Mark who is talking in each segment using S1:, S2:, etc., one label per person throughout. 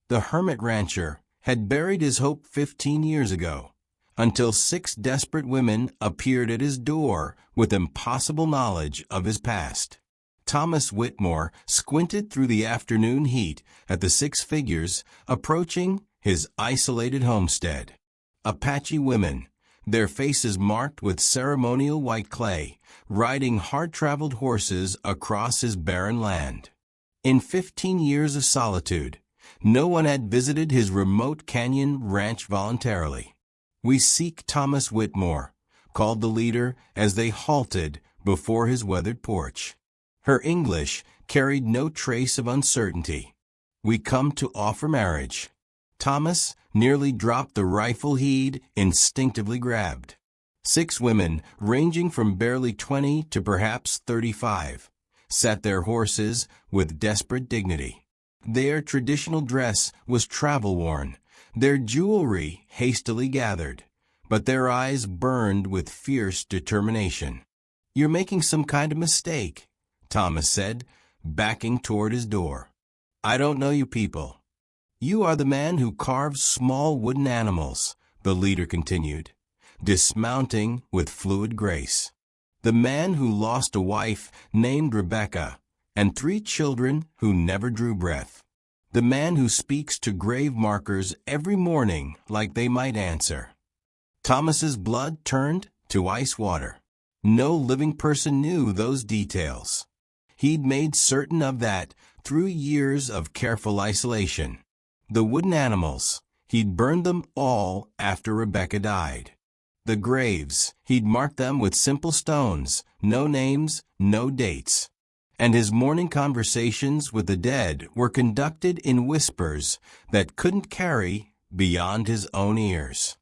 S1: The hermit rancher had buried his hope 15 years ago, until 6 desperate women appeared at his door with impossible knowledge of his past. Thomas Whitmore squinted through the afternoon heat at the 6 figures approaching his isolated homestead. Apache women, their faces marked with ceremonial white clay, riding hard-traveled horses across his barren land. In 15 years of solitude, no one had visited his remote canyon ranch voluntarily. "We seek Thomas Whitmore," called the leader as they halted before his weathered porch. Her English carried no trace of uncertainty. "We come to offer marriage." Thomas nearly dropped the rifle he'd instinctively grabbed. 6 women, ranging from barely 20 to perhaps 35, sat their horses with desperate dignity. Their traditional dress was travel-worn, their jewelry hastily gathered, but their eyes burned with fierce determination. "You're making some kind of mistake," Thomas said, backing toward his door. "I don't know you people." "You are the man who carves small wooden animals," the leader continued, dismounting with fluid grace. "The man who lost a wife named Rebecca and 3 children who never drew breath. The man who speaks to grave markers every morning like they might answer." Thomas's blood turned to ice water. No living person knew those details. He'd made certain of that through years of careful isolation. The wooden animals, he'd burned them all after Rebecca died. The graves, he'd marked them with simple stones, no names, no dates. And his morning conversations with the dead were conducted in whispers that couldn't carry beyond his own ears.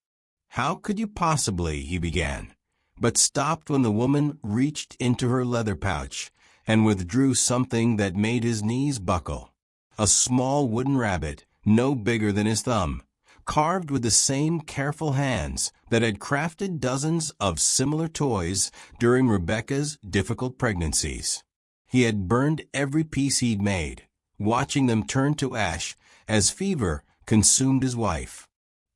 S1: "How could you possibly," he began, but stopped when the woman reached into her leather pouch and withdrew something that made his knees buckle. A small wooden rabbit, no bigger than his thumb, carved with the same careful hands that had crafted dozens of similar toys during Rebecca's difficult pregnancies. He had burned every piece he'd made, watching them turn to ash as fever consumed his wife.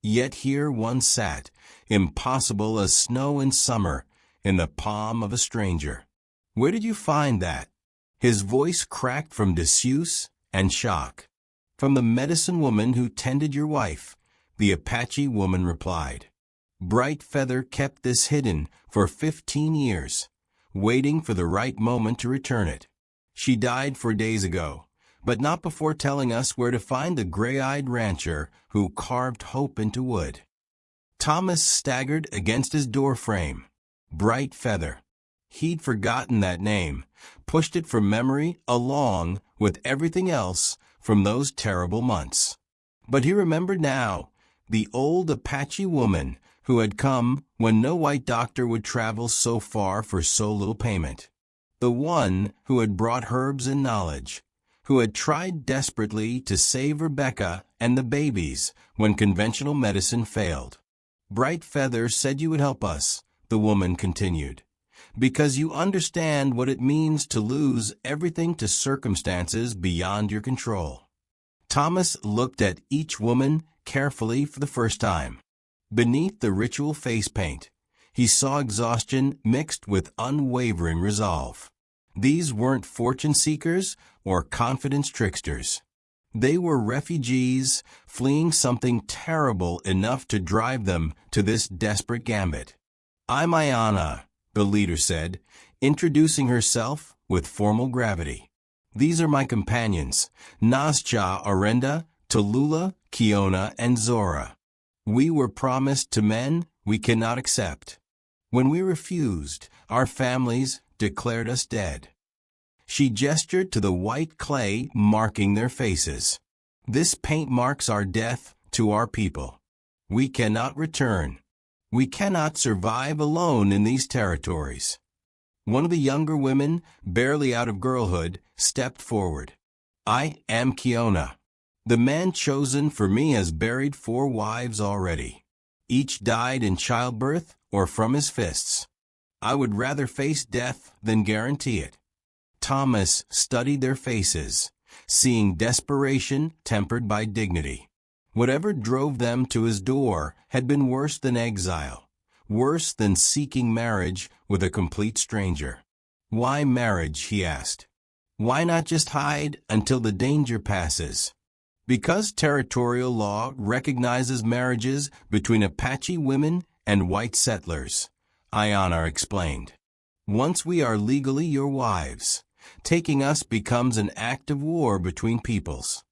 S1: Yet here one sat, impossible as snow in summer, in the palm of a stranger. "Where did you find that?" His voice cracked from disuse and shock. "From the medicine woman who tended your wife," the Apache woman replied. "Bright Feather kept this hidden for 15 years, waiting for the right moment to return it. She died 4 days ago, but not before telling us where to find the gray-eyed rancher who carved hope into wood." Thomas staggered against his doorframe. Bright Feather. He'd forgotten that name, pushed it from memory along with everything else from those terrible months. But he remembered now, the old Apache woman who had come when no white doctor would travel so far for so little payment. The one who had brought herbs and knowledge, who had tried desperately to save Rebecca and the babies when conventional medicine failed. "Bright Feather said you would help us," the woman continued, "because you understand what it means to lose everything to circumstances beyond your control." Thomas looked at each woman carefully for the first time. Beneath the ritual face paint, he saw exhaustion mixed with unwavering resolve. These weren't fortune seekers or confidence tricksters. They were refugees fleeing something terrible enough to drive them to this desperate gambit. "I'm Ayana," the leader said, introducing herself with formal gravity. "These are my companions, Nazcha Arenda, Tallulah, Kiona, and Zora. We were promised to men we cannot accept. When we refused, our families declared us dead." She gestured to the white clay marking their faces. "This paint marks our death to our people. We cannot return. We cannot survive alone in these territories." One of the younger women, barely out of girlhood, stepped forward. "I am Kiona. The man chosen for me has buried 4 wives already. Each died in childbirth or from his fists. I would rather face death than guarantee it." Thomas studied their faces, seeing desperation tempered by dignity. Whatever drove them to his door had been worse than exile, worse than seeking marriage with a complete stranger. Why marriage, he asked. Why not just hide until the danger passes? Because territorial law recognizes marriages between Apache women and white settlers, Ayanna explained. Once we are legally your wives, taking us becomes an act of war between peoples.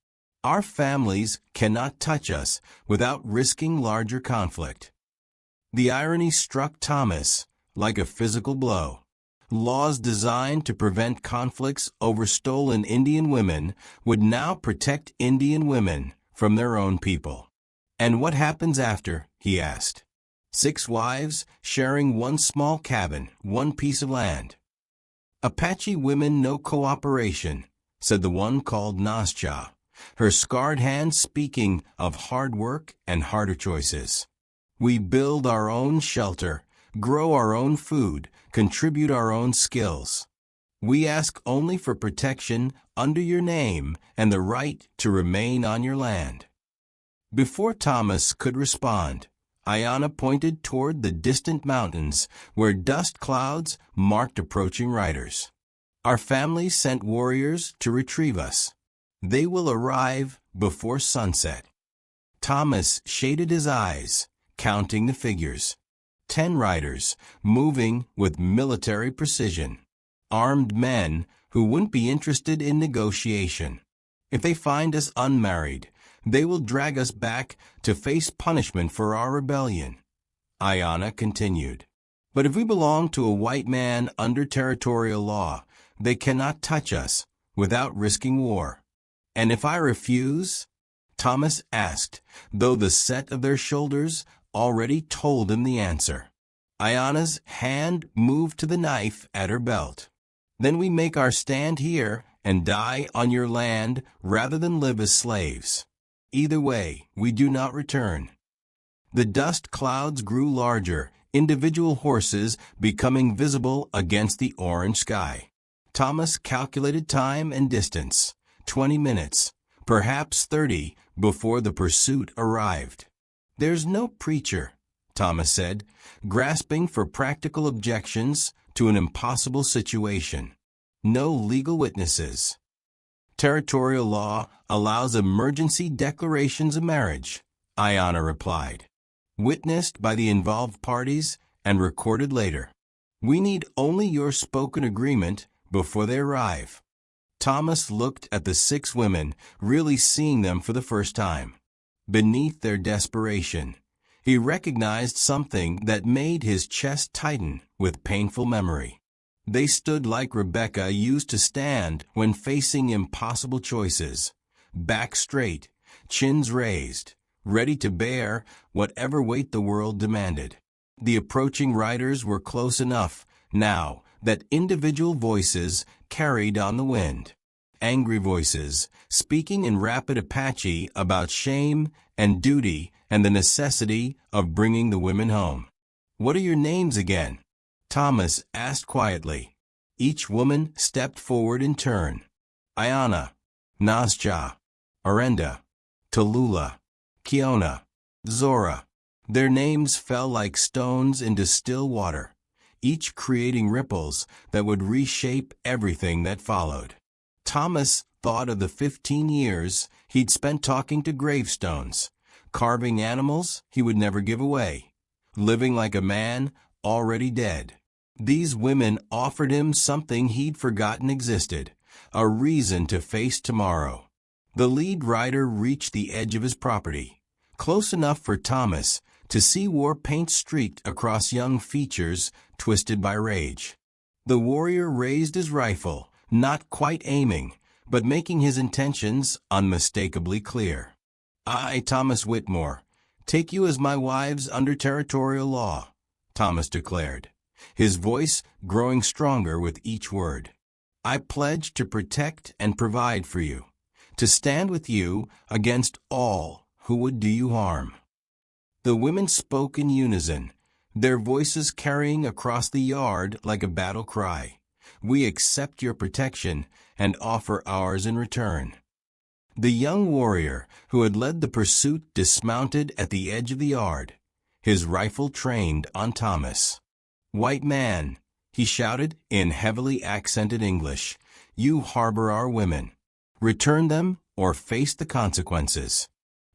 S1: Our families cannot touch us without risking larger conflict. The irony struck Thomas like a physical blow. Laws designed to prevent conflicts over stolen Indian women would now protect Indian women from their own people. And what happens after? He asked. 6 wives sharing one small cabin, one piece of land. Apache women no cooperation, said the one called Nascha, her scarred hand speaking of hard work and harder choices. We build our own shelter, grow our own food, contribute our own skills. We ask only for protection under your name and the right to remain on your land. Before Thomas could respond, Ayanna pointed toward the distant mountains where dust clouds marked approaching riders. Our family sent warriors to retrieve us. They will arrive before sunset. Thomas shaded his eyes, counting the figures. 10 riders, moving with military precision. Armed men who wouldn't be interested in negotiation. If they find us unmarried, they will drag us back to face punishment for our rebellion. Ayanna continued. But if we belong to a white man under territorial law, they cannot touch us without risking war. And if I refuse? Thomas asked, though the set of their shoulders already told him the answer. Ayanna's hand moved to the knife at her belt. Then we make our stand here and die on your land rather than live as slaves. Either way, we do not return. The dust clouds grew larger, individual horses becoming visible against the orange sky. Thomas calculated time and distance. 20 minutes, perhaps 30, before the pursuit arrived. There's no preacher, Thomas said, grasping for practical objections to an impossible situation. No legal witnesses. Territorial law allows emergency declarations of marriage, Ayanna replied, witnessed by the involved parties and recorded later. We need only your spoken agreement before they arrive. Thomas looked at the 6 women, really seeing them for the first time. Beneath their desperation, he recognized something that made his chest tighten with painful memory. They stood like Rebecca used to stand when facing impossible choices, back straight, chins raised, ready to bear whatever weight the world demanded. The approaching riders were close enough now that individual voices carried on the wind. Angry voices, speaking in rapid Apache about shame and duty and the necessity of bringing the women home. What are your names again? Thomas asked quietly. Each woman stepped forward in turn. Ayanna, Nascha, Arenda, Tallulah, Kiona, Zora. Their names fell like stones into still water, each creating ripples that would reshape everything that followed. Thomas thought of the 15 years he'd spent talking to gravestones, carving animals he would never give away, living like a man already dead. These women offered him something he'd forgotten existed, a reason to face tomorrow. The lead rider reached the edge of his property, close enough for Thomas to see war paint streaked across young features twisted by rage. The warrior raised his rifle, not quite aiming, but making his intentions unmistakably clear. I, Thomas Whitmore, take you as my wives under territorial law, Thomas declared, his voice growing stronger with each word. I pledge to protect and provide for you, to stand with you against all who would do you harm. The women spoke in unison, their voices carrying across the yard like a battle cry, We accept your protection and offer ours in return." The young warrior who had led the pursuit dismounted at the edge of the yard, his rifle trained on Thomas. "White man," he shouted in heavily accented English, "you harbor our women. Return them or face the consequences."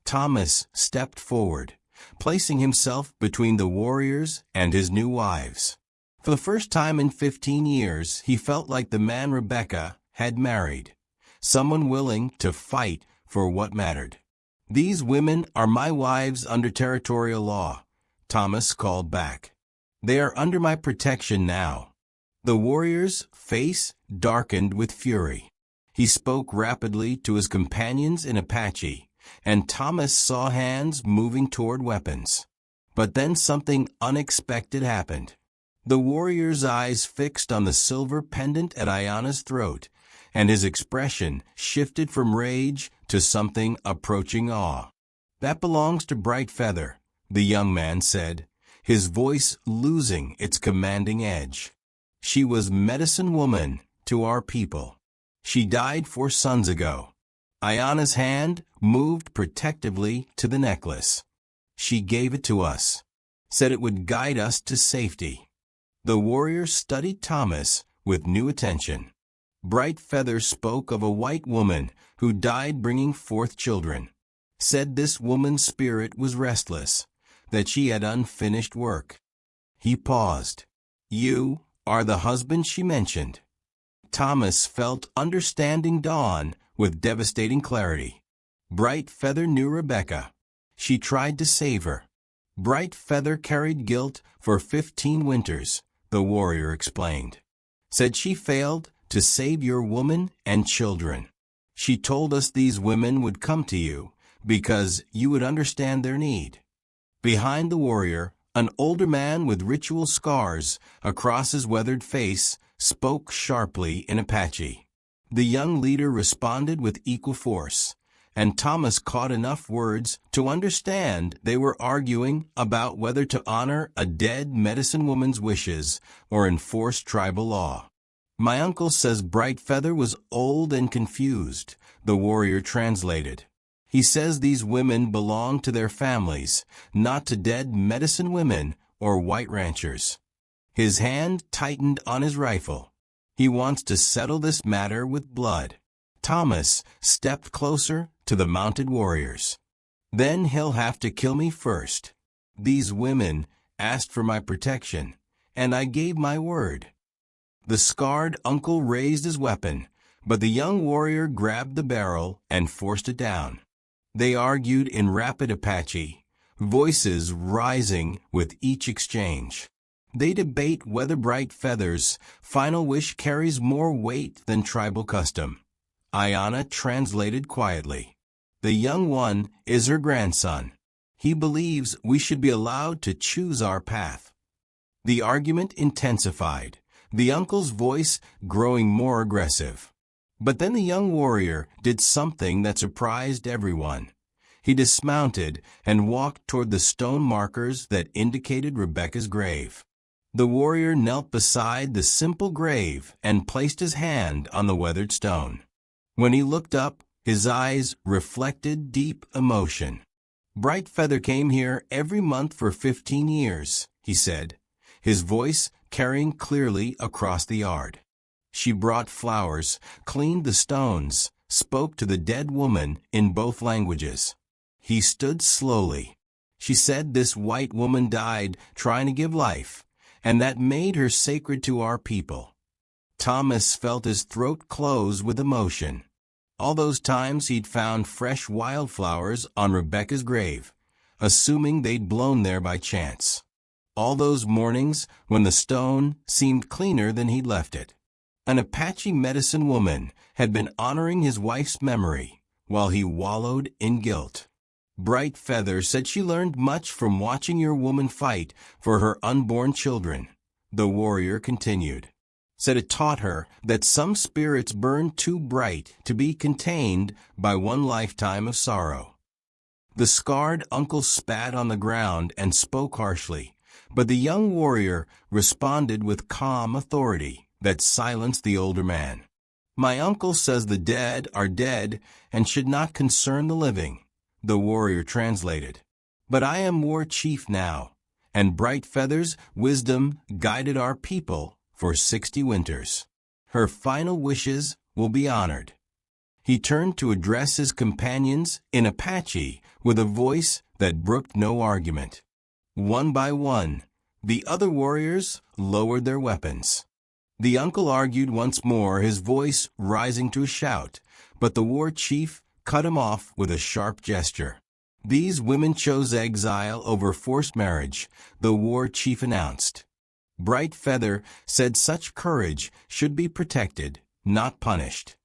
S1: Thomas stepped forward, placing himself between the warriors and his new wives. For the first time in 15 years, he felt like the man Rebecca had married, someone willing to fight for what mattered. "These women are my wives under territorial law," Thomas called back. "They are under my protection now." The warrior's face darkened with fury. He spoke rapidly to his companions in Apache, and Thomas saw hands moving toward weapons. But then something unexpected happened. The warrior's eyes fixed on the silver pendant at Ayana's throat, and his expression shifted from rage to something approaching awe. "That belongs to Bright Feather," the young man said, his voice losing its commanding edge. "She was medicine woman to our people. She died 4 suns ago." Ayana's hand moved protectively to the necklace. "She gave it to us, said it would guide us to safety." The warrior studied Thomas with new attention. Bright Feather spoke of a white woman who died bringing forth children. Said this woman's spirit was restless, that she had unfinished work. He paused. "You are the husband she mentioned." Thomas felt understanding dawn with devastating clarity. Bright Feather knew Rebecca. She tried to save her. Bright Feather carried guilt for 15 winters, the warrior explained. Said she failed to save your woman and children. She told us these women would come to you because you would understand their need. Behind the warrior, an older man with ritual scars across his weathered face spoke sharply in Apache. The young leader responded with equal force, and Thomas caught enough words to understand they were arguing about whether to honor a dead medicine woman's wishes or enforce tribal law. "My uncle says Bright Feather was old and confused," the warrior translated. "He says these women belong to their families, not to dead medicine women or white ranchers." His hand tightened on his rifle. He wants to settle this matter with blood. Thomas stepped closer to the mounted warriors. "Then he'll have to kill me first. These women asked for my protection, and I gave my word." The scarred uncle raised his weapon, but the young warrior grabbed the barrel and forced it down. They argued in rapid Apache, voices rising with each exchange. They debate whether Bright Feather's final wish carries more weight than tribal custom. Ayana translated quietly. "The young one is her grandson. He believes we should be allowed to choose our path." The argument intensified, the uncle's voice growing more aggressive. But then the young warrior did something that surprised everyone. He dismounted and walked toward the stone markers that indicated Rebecca's grave. The warrior knelt beside the simple grave and placed his hand on the weathered stone. When he looked up, his eyes reflected deep emotion. "Bright Feather came here every month for 15 years, he said, his voice carrying clearly across the yard. She brought flowers, cleaned the stones, spoke to the dead woman in both languages. He stood slowly. She said this white woman died trying to give life, and that made her sacred to our people." Thomas felt his throat close with emotion. All those times he'd found fresh wildflowers on Rebecca's grave, assuming they'd blown there by chance. All those mornings when the stone seemed cleaner than he'd left it. An Apache medicine woman had been honoring his wife's memory while he wallowed in guilt. Bright Feather said she learned much from watching your woman fight for her unborn children, the warrior continued. Said it taught her that some spirits burn too bright to be contained by one lifetime of sorrow. The scarred uncle spat on the ground and spoke harshly, but the young warrior responded with calm authority. that silenced the older man. "My uncle says the dead are dead and should not concern the living," the warrior translated. "But I am war chief now, and bright feathers' wisdom guided our people for 60 winters. Her final wishes will be honored." He turned to address his companions in Apache with a voice that brooked no argument. One by one, the other warriors lowered their weapons. The uncle argued once more, his voice rising to a shout, but the war chief cut him off with a sharp gesture. "These women chose exile over forced marriage," the war chief announced. "Bright Feather said such courage should be protected, not punished.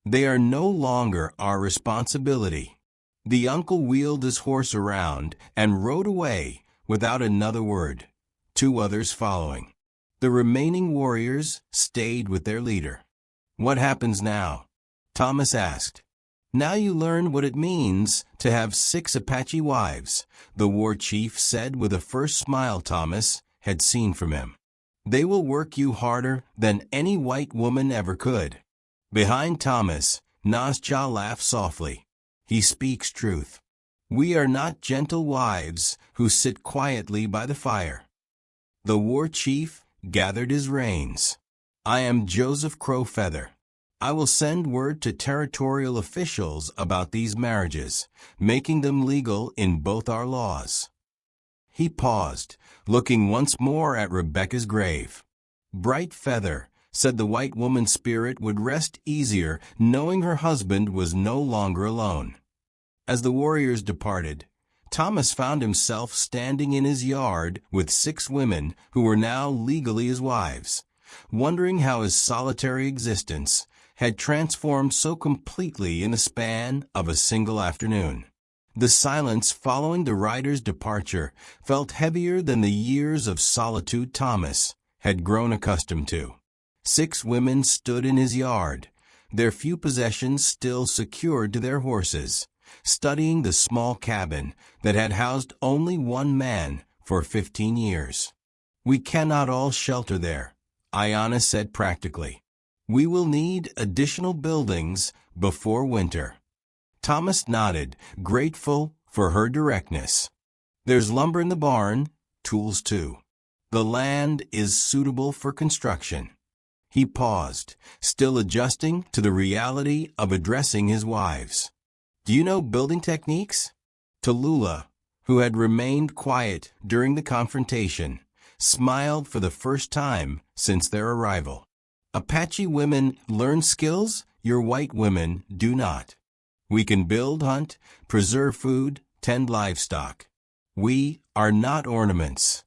S1: They are no longer our responsibility." The uncle wheeled his horse around and rode away without another word, 2 others following. The remaining warriors stayed with their leader. "What happens now?" Thomas asked. "Now you learn what it means to have 6 Apache wives," the war chief said with the first smile Thomas had seen from him. "They will work you harder than any white woman ever could." Behind Thomas, Nasja laughed softly. "He speaks truth. We are not gentle wives who sit quietly by the fire." The war chief gathered his reins. "I am Joseph Crowfeather. I will send word to territorial officials about these marriages, making them legal in both our laws." He paused, looking once more at Rebecca's grave. "Bright Feather said the white woman's spirit would rest easier knowing her husband was no longer alone." As the warriors departed, Thomas found himself standing in his yard with 6 women who were now legally his wives, wondering how his solitary existence had transformed so completely in the span of a single afternoon. The silence following the rider's departure felt heavier than the years of solitude Thomas had grown accustomed to. 6 women stood in his yard, their few possessions still secured to their horses, studying the small cabin that had housed only 1 man for 15 years. "We cannot all shelter there," Ayanna said practically. "We will need additional buildings before winter." Thomas nodded, grateful for her directness. "There's lumber in the barn, tools too. The land is suitable for construction." He paused, still adjusting to the reality of addressing his wives. "Do you know building techniques?" Tallulah, who had remained quiet during the confrontation, smiled for the first time since their arrival. "Apache women learn skills your white women do not. We can build, hunt, preserve food, tend livestock. We are not ornaments."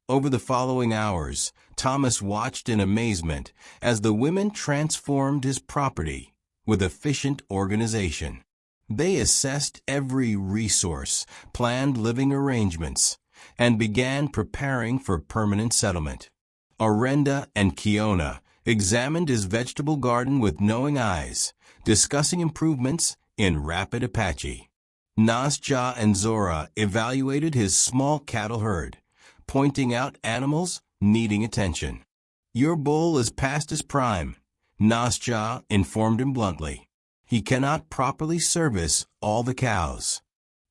S1: Over the following hours, Thomas watched in amazement as the women transformed his property with efficient organization. They assessed every resource, planned living arrangements, and began preparing for permanent settlement. Orenda and Kiona examined his vegetable garden with knowing eyes, discussing improvements in rapid Apache. Nasja and Zora evaluated his small cattle herd, pointing out animals needing attention. "Your bull is past his prime," Nasja informed him bluntly. "He cannot properly service all the cows.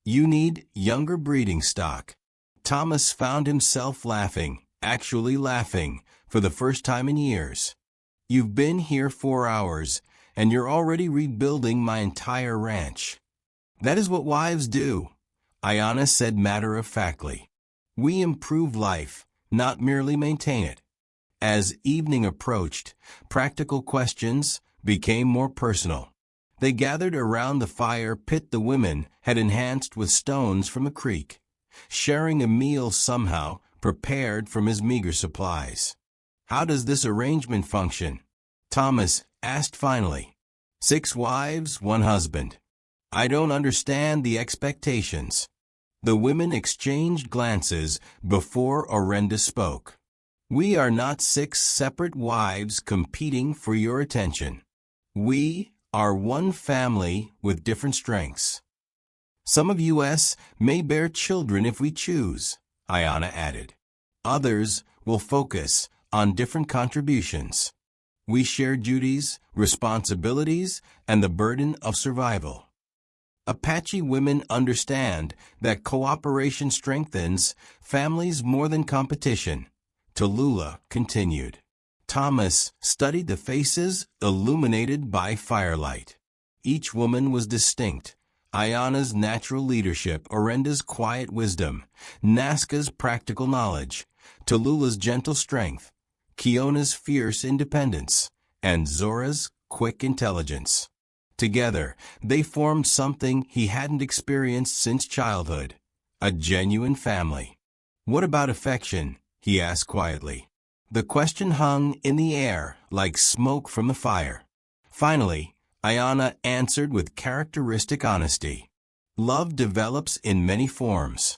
S1: You need younger breeding stock." Thomas found himself laughing, actually laughing, for the first time in years. "You've been here 4 hours, and you're already rebuilding my entire ranch." "That is what wives do," Ayanna said matter-of-factly. "We improve life, not merely maintain it." As evening approached, practical questions became more personal. They gathered around the fire pit the women had enhanced with stones from a creek, sharing a meal somehow prepared from his meager supplies. "How does this arrangement function?" Thomas asked finally. 6 wives, 1 husband. I don't understand the expectations." The women exchanged glances before Orenda spoke. "We are not 6 separate wives competing for your attention. We are one family with different strengths. Some of us may bear children if we choose," Ayanna added. "Others will focus on different contributions." We share duties, responsibilities, and the burden of survival. Apache women understand that cooperation strengthens families more than competition. Tallulah continued. Thomas studied the faces illuminated by firelight. Each woman was distinct. Ayana's natural leadership, Orenda's quiet wisdom, Nazca's practical knowledge, Tallulah's gentle strength, Kiona's fierce independence, and Zora's quick intelligence. Together, they formed something he hadn't experienced since childhood, a genuine family. "What about affection?" he asked quietly. The question hung in the air like smoke from the fire. Finally, Ayana answered with characteristic honesty. "Love develops in many forms.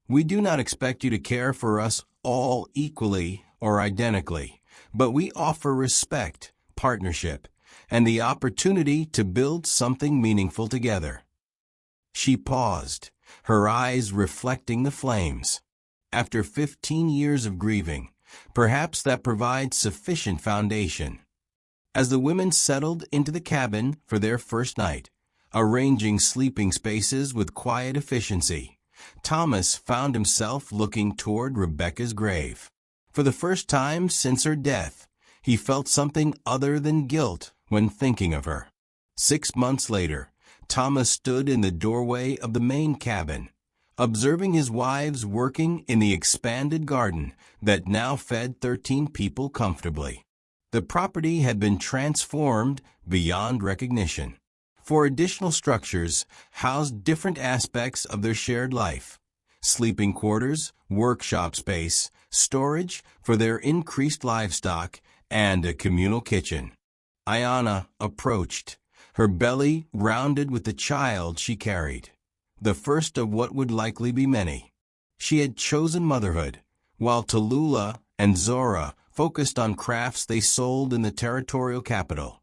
S1: We do not expect you to care for us all equally or identically, but we offer respect, partnership, and the opportunity to build something meaningful together." She paused, her eyes reflecting the flames. After 15 years of grieving, perhaps that provides sufficient foundation. As the women settled into the cabin for their first night, arranging sleeping spaces with quiet efficiency, Thomas found himself looking toward Rebecca's grave. For the first time since her death, he felt something other than guilt when thinking of her. 6 months later, Thomas stood in the doorway of the main cabin, observing his wives working in the expanded garden that now fed 13 people comfortably. The property had been transformed beyond recognition. 4 additional structures housed different aspects of their shared life: sleeping quarters, workshop space, storage for their increased livestock, and a communal kitchen. Ayana approached, her belly rounded with the child she carried, the first of what would likely be many. She had chosen motherhood, while Tallulah and Zora focused on crafts they sold in the territorial capital,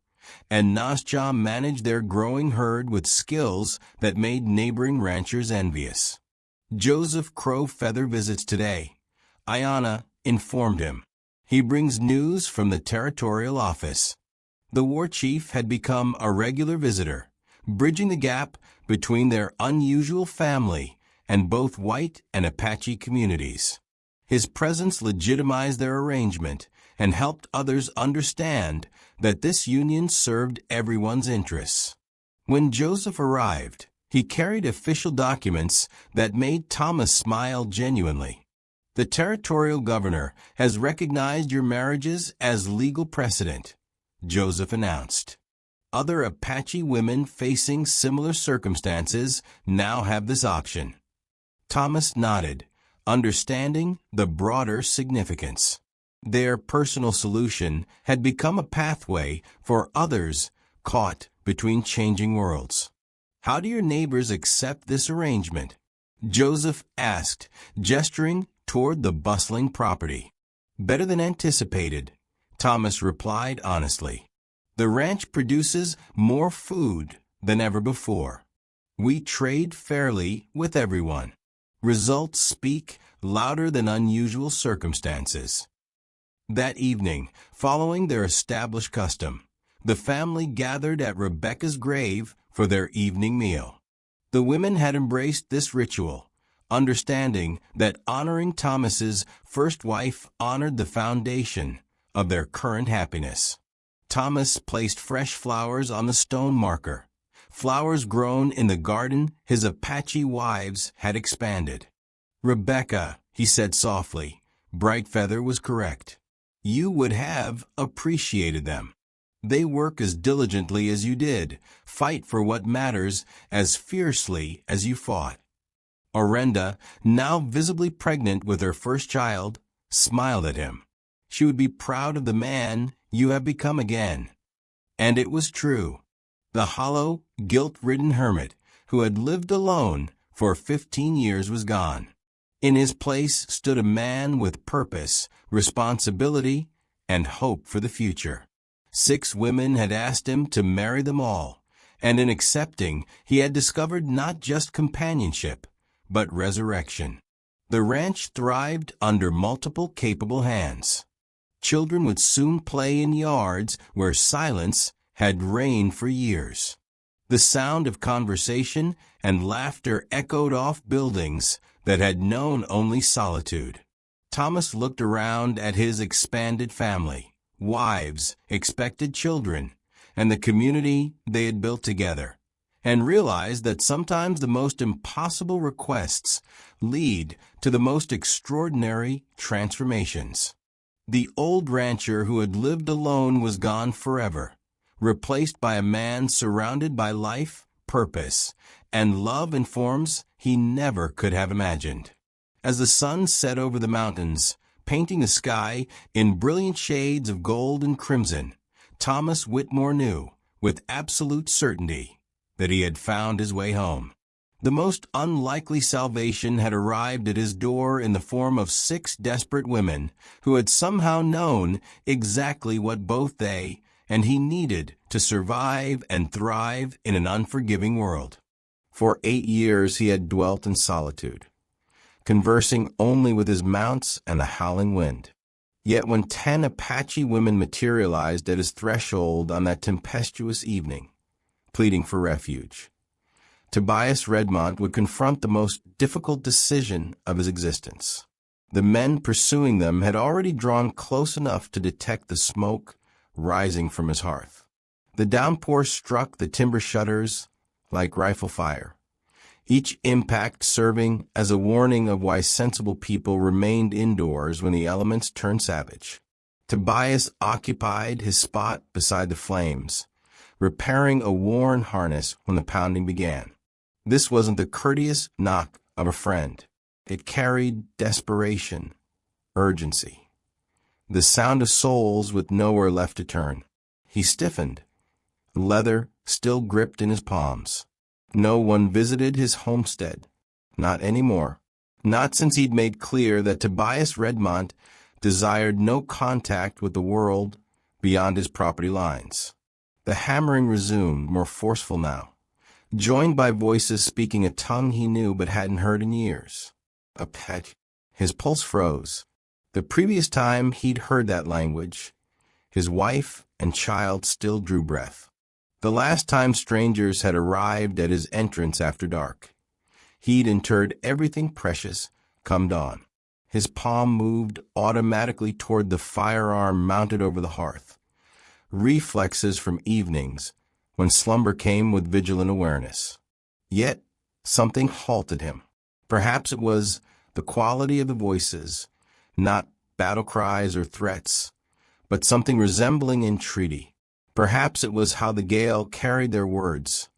S1: and Nazca managed their growing herd with skills that made neighboring ranchers envious. "Joseph Crowfeather visits today," Ayana informed him. "He brings news from the territorial office." The war chief had become a regular visitor, bridging the gap between their unusual family and both white and Apache communities. His presence legitimized their arrangement and helped others understand that this union served everyone's interests. When Joseph arrived, he carried official documents that made Thomas smile genuinely. "The territorial governor has recognized your marriages as legal precedent," Joseph announced. "Other Apache women facing similar circumstances now have this option." Thomas nodded, understanding the broader significance. Their personal solution had become a pathway for others caught between changing worlds. "How do your neighbors accept this arrangement?" Joseph asked, gesturing toward the bustling property. "Better than anticipated," Thomas replied honestly. "The ranch produces more food than ever before. We trade fairly with everyone. Results speak louder than unusual circumstances." That evening, following their established custom, the family gathered at Rebecca's grave for their evening meal. The women had embraced this ritual, understanding that honoring Thomas's first wife honored the foundation of their current happiness. Thomas placed fresh flowers on the stone marker, flowers grown in the garden his Apache wives had expanded. "Rebecca," he said softly, "Brightfeather was correct. You would have appreciated them. They work as diligently as you did, fight for what matters as fiercely as you fought." Orenda, now visibly pregnant with her first child, smiled at him. She would be proud of the man you have become again. And it was true. The hollow, guilt-ridden hermit who had lived alone for 15 years was gone. In his place stood a man with purpose, responsibility, and hope for the future. 6 women had asked him to marry them all, and in accepting, he had discovered not just companionship, but resurrection. The ranch thrived under multiple capable hands. Children would soon play in yards where silence had reigned for years. The sound of conversation and laughter echoed off buildings that had known only solitude. Thomas looked around at his expanded family, wives, expected children, and the community they had built together, and realized that sometimes the most impossible requests lead to the most extraordinary transformations. The old rancher who had lived alone was gone forever, replaced by a man surrounded by life, purpose, and love in forms he never could have imagined. As the sun set over the mountains, painting the sky in brilliant shades of gold and crimson, Thomas Whitmore knew, with absolute certainty, that he had found his way home. The most unlikely salvation had arrived at his door in the form of 6 desperate women who had somehow known exactly what both they and he needed to survive and thrive in an unforgiving world. For 8 years he had dwelt in solitude, conversing only with his mounts and the howling wind. Yet when 10 Apache women materialized at his threshold on that tempestuous evening, pleading for refuge, Tobias Redmond would confront the most difficult decision of his existence. The men pursuing them had already drawn close enough to detect the smoke rising from his hearth. The downpour struck the timber shutters like rifle fire, each impact serving as a warning of why sensible people remained indoors when the elements turned savage. Tobias occupied his spot beside the flames, repairing a worn harness when the pounding began. This wasn't the courteous knock of a friend. It carried desperation, urgency, the sound of souls with nowhere left to turn. He stiffened, leather still gripped in his palms. No one visited his homestead. Not anymore. Not since he'd made clear that Tobias Redmond desired no contact with the world beyond his property lines. The hammering resumed, more forceful now, joined by voices speaking a tongue he knew but hadn't heard in years. Apache. His pulse froze. The previous time he'd heard that language, his wife and child still drew breath. The last time strangers had arrived at his entrance after dark, he'd interred everything precious come dawn. His palm moved automatically toward the firearm mounted over the hearth, reflexes from evenings when slumber came with vigilant awareness. Yet something halted him. Perhaps it was the quality of the voices, not battle cries or threats, but something resembling entreaty. Perhaps it was how the gale carried their words,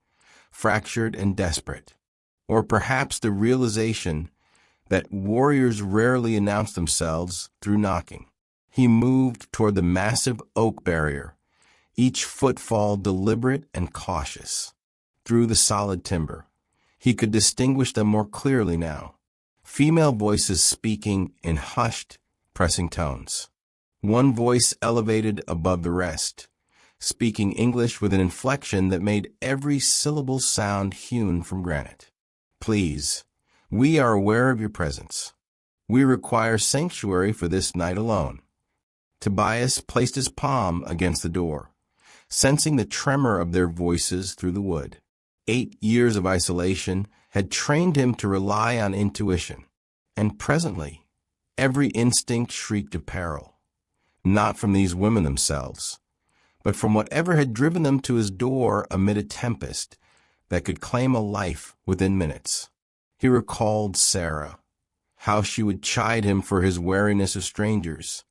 S1: fractured and desperate. Or perhaps the realization that warriors rarely announce themselves through knocking. He moved toward the massive oak barrier, each footfall deliberate and cautious. Through the solid timber, he could distinguish them more clearly now. Female voices speaking in hushed, pressing tones. One voice elevated above the rest, speaking English with an inflection that made every syllable sound hewn from granite. Please, we are aware of your presence. We require sanctuary for this night alone. Tobias placed his palm against the door, sensing the tremor of their voices through the wood. 8 years of isolation had trained him to rely on intuition, and presently, every instinct shrieked of peril, not from these women themselves, but from whatever had driven them to his door amid a tempest that could claim a life within minutes. He recalled Sarah, how she would chide him for his wariness of strangers,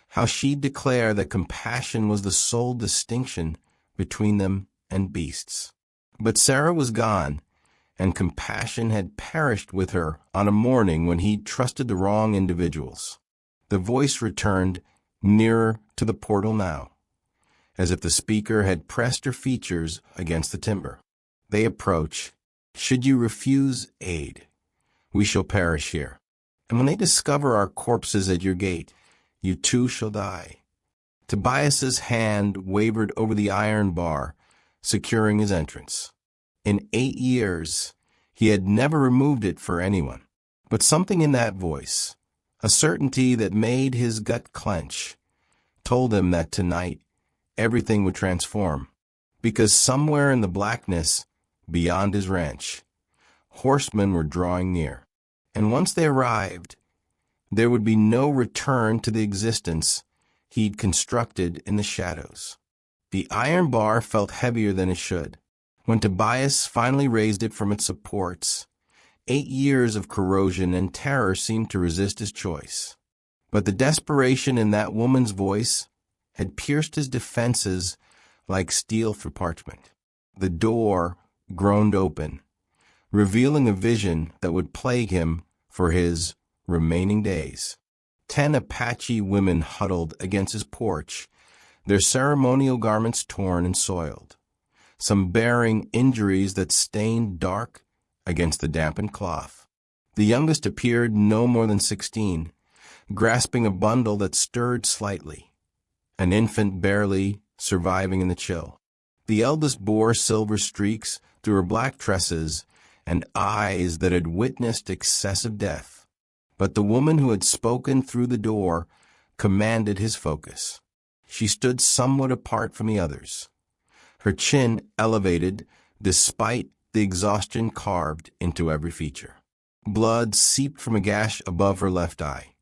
S1: how she'd declare that compassion was the sole distinction between them and beasts. But Sarah was gone, and compassion had perished with her on a morning when he'd trusted the wrong individuals. The voice returned nearer to the portal now, as if the speaker had pressed her features against the timber. They approach. Should you refuse aid, we shall perish here. And when they discover our corpses at your gate, you too shall die. Tobias's hand wavered over the iron bar, securing his entrance. In 8 years, he had never removed it for anyone. But something in that voice, a certainty that made his gut clench, told him that tonight everything would transform, because somewhere in the blackness beyond his ranch, horsemen were drawing near. And once they arrived, there would be no return to the existence he'd constructed in the shadows. The iron bar felt heavier than it should. When Tobias finally raised it from its supports, 8 years of corrosion and terror seemed to resist his choice. But the desperation in that woman's voice had pierced his defenses like steel through parchment. The door groaned open, revealing a vision that would plague him for his remaining days. 10 Apache women huddled against his porch, their ceremonial garments torn and soiled, some bearing injuries that stained dark against the dampened cloth. The youngest appeared no more than 16, grasping a bundle that stirred slightly, an infant barely surviving in the chill. The eldest bore silver streaks through her black tresses and eyes that had witnessed excessive death. But the woman who had spoken through the door commanded his focus. She stood somewhat apart from the others, her chin elevated despite the exhaustion carved into every feature. Blood seeped from a gash above her left eye,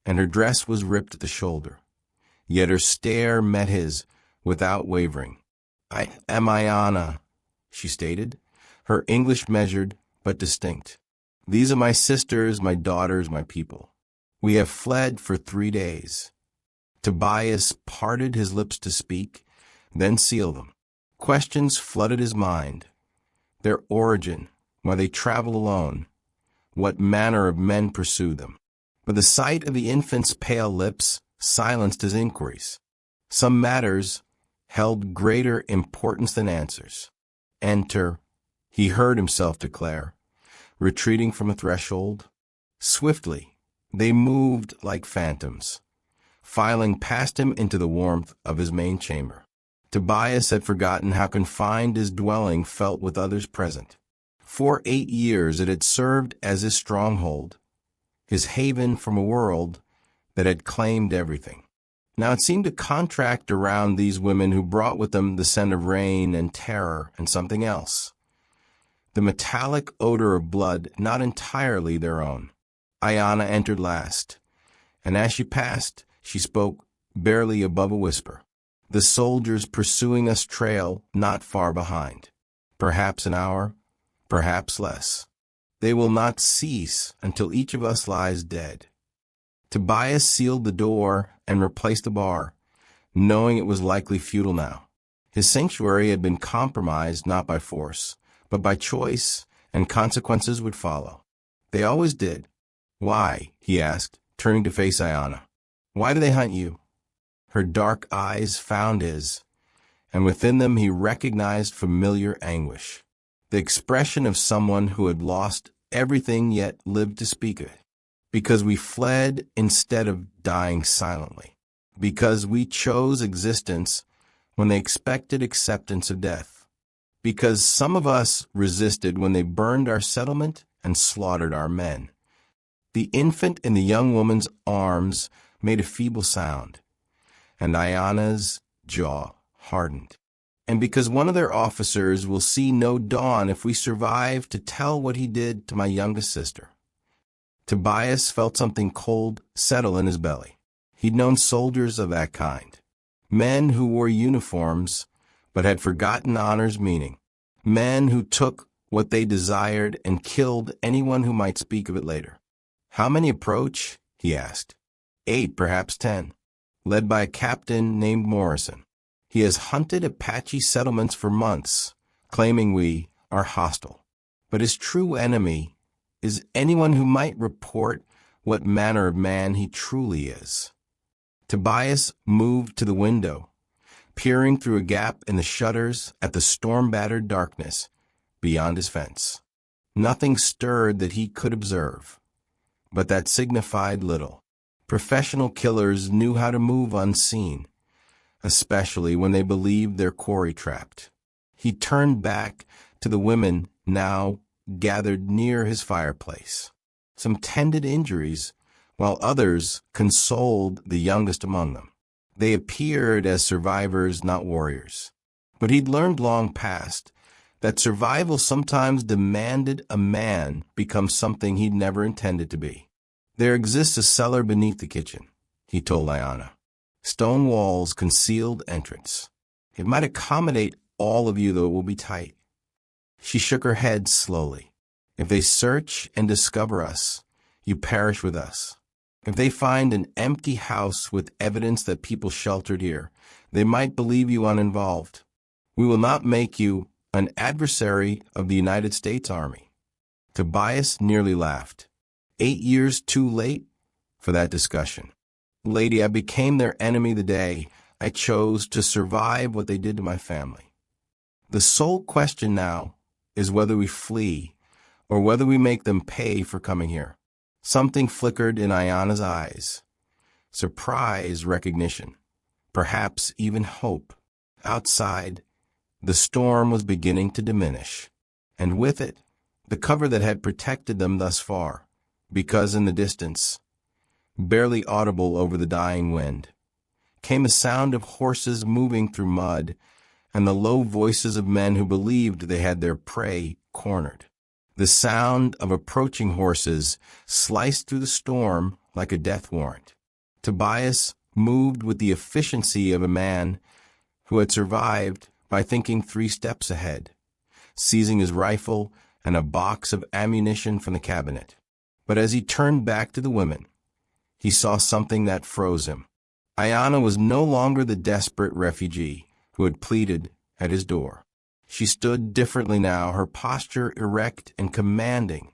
S1: and her dress was ripped at the shoulder. Yet her stare met his without wavering. "I am Ayana," she stated, her English measured but distinct. "These are my sisters, my daughters, my people. We have fled for 3 days. Tobias parted his lips to speak, then sealed them. Questions flooded his mind. Their origin, why they travel alone, what manner of men pursue them. But the sight of the infant's pale lips silenced his inquiries. Some matters held greater importance than answers. "Enter," he heard himself declare, retreating from a threshold. Swiftly, they moved like phantoms, filing past him into the warmth of his main chamber. Tobias had forgotten how confined his dwelling felt with others present. For 8 years it had served as his stronghold, his haven from a world that had claimed everything. Now it seemed to contract around these women who brought with them the scent of rain and terror and something else. The metallic odor of blood not entirely their own. Ayana entered last, and as she passed, she spoke barely above a whisper. "The soldiers pursuing us trail not far behind. Perhaps an hour, perhaps less. They will not cease until each of us lies dead." Tobias sealed the door and replaced the bar, knowing it was likely futile now. His sanctuary had been compromised not by force, but by choice, and consequences would follow. They always did. "Why?" he asked, turning to face Ayana. "Why do they hunt you?" Her dark eyes found his, and within them he recognized familiar anguish, the expression of someone who had lost everything yet lived to speak of it. "Because we fled instead of dying silently. Because we chose existence when they expected acceptance of death. Because some of us resisted when they burned our settlement and slaughtered our men." The infant in the young woman's arms made a feeble sound, and Ayana's jaw hardened. "And because one of their officers will see no dawn if we survive to tell what he did to my youngest sister." Tobias felt something cold settle in his belly. He'd known soldiers of that kind, men who wore uniforms but had forgotten honor's meaning, men who took what they desired and killed anyone who might speak of it later. "How many approach?" he asked. 8, perhaps 10, led by a captain named Morrison. "He has hunted Apache settlements for months, claiming we are hostile. But his true enemy is anyone who might report what manner of man he truly is." Tobias moved to the window, peering through a gap in the shutters at the storm-battered darkness beyond his fence. Nothing stirred that he could observe, but that signified little. Professional killers knew how to move unseen, especially when they believed their quarry trapped. He turned back to the women now gathered near his fireplace. Some tended injuries, while others consoled the youngest among them. They appeared as survivors, not warriors. But he'd learned long past that survival sometimes demanded a man become something he'd never intended to be. There exists a cellar beneath the kitchen, he told Ayanna. Stone walls, concealed entrance. It might accommodate all of you, though it will be tight. She shook her head slowly. If they search and discover us, you perish with us. If they find an empty house with evidence that people sheltered here, they might believe you uninvolved. We will not make you an adversary of the United States Army. Tobias nearly laughed. 8 years too late for that discussion. Lady, I became their enemy the day I chose to survive what they did to my family. The sole question now is whether we flee or whether we make them pay for coming here. Something flickered in Ayanna's eyes. Surprise, recognition, perhaps even hope. Outside, the storm was beginning to diminish, and with it, the cover that had protected them thus far, because in the distance, barely audible over the dying wind, came a sound of horses moving through mud and the low voices of men who believed they had their prey cornered. The sound of approaching horses sliced through the storm like a death warrant. Tobias moved with the efficiency of a man who had survived by thinking 3 steps ahead, seizing his rifle and a box of ammunition from the cabinet. But as he turned back to the women, he saw something that froze him. Ayanna was no longer the desperate refugee who had pleaded at his door. She stood differently now, her posture erect and commanding,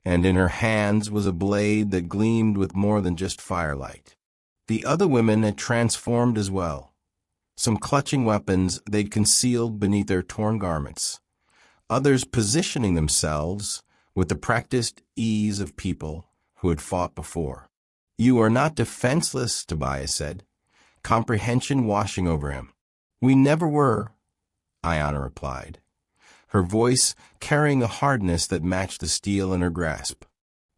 S1: and in her hands was a blade that gleamed with more than just firelight. The other women had transformed as well, some clutching weapons they'd concealed beneath their torn garments, others positioning themselves with the practiced ease of people who had fought before. You are not defenseless, Tobias said, comprehension washing over him. We never were, Ayanna replied, her voice carrying a hardness that matched the steel in her grasp.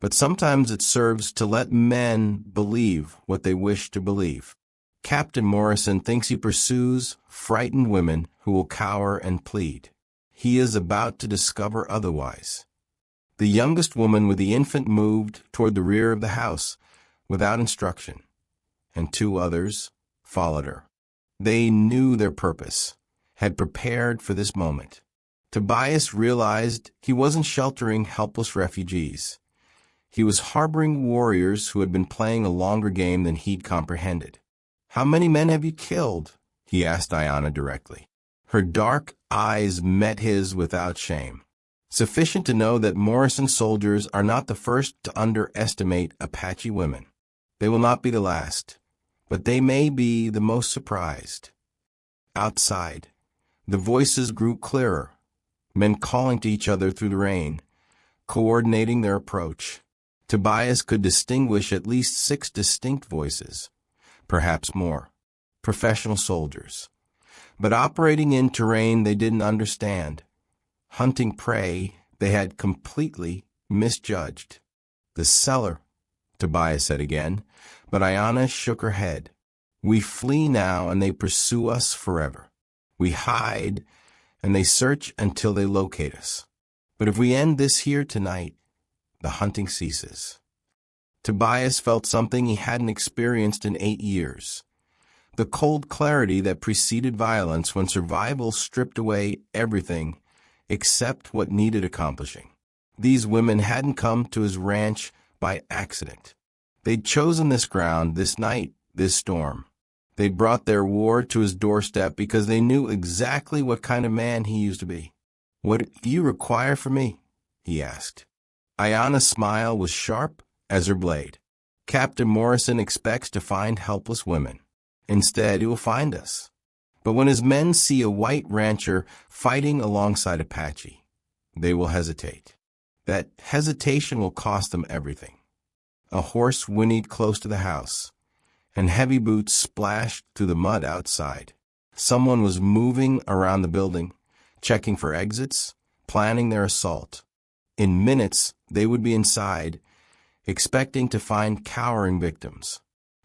S1: But sometimes it serves to let men believe what they wish to believe. Captain Morrison thinks he pursues frightened women who will cower and plead. He is about to discover otherwise. The youngest woman with the infant moved toward the rear of the house without instruction, and 2 others followed her. They knew their purpose, had prepared for this moment. Tobias realized he wasn't sheltering helpless refugees. He was harboring warriors who had been playing a longer game than he'd comprehended. How many men have you killed? He asked Ayanna directly. Her dark eyes met his without shame. Sufficient to know that Morrison soldiers are not the first to underestimate Apache women. They will not be the last, but they may be the most surprised. Outside, the voices grew clearer, men calling to each other through the rain, coordinating their approach. Tobias could distinguish at least 6 distinct voices, perhaps more, professional soldiers, but operating in terrain they didn't understand, hunting prey they had completely misjudged. The cellar, Tobias said again, but Ayanna shook her head. We flee now and they pursue us forever. We hide and they search until they locate us. But if we end this here tonight, the hunting ceases. Tobias felt something he hadn't experienced in 8 years. The cold clarity that preceded violence when survival stripped away everything except what needed accomplishing. These women hadn't come to his ranch by accident. They'd chosen this ground, this night, this storm. They'd brought their war to his doorstep because they knew exactly what kind of man he used to be. What do you require from me? He asked. Ayanna's smile was sharp as her blade. Captain Morrison expects to find helpless women. Instead, he will find us. But when his men see a white rancher fighting alongside Apache, they will hesitate. That hesitation will cost them everything. A horse whinnied close to the house, and heavy boots splashed through the mud outside. Someone was moving around the building, checking for exits, planning their assault. In minutes, they would be inside, expecting to find cowering victims.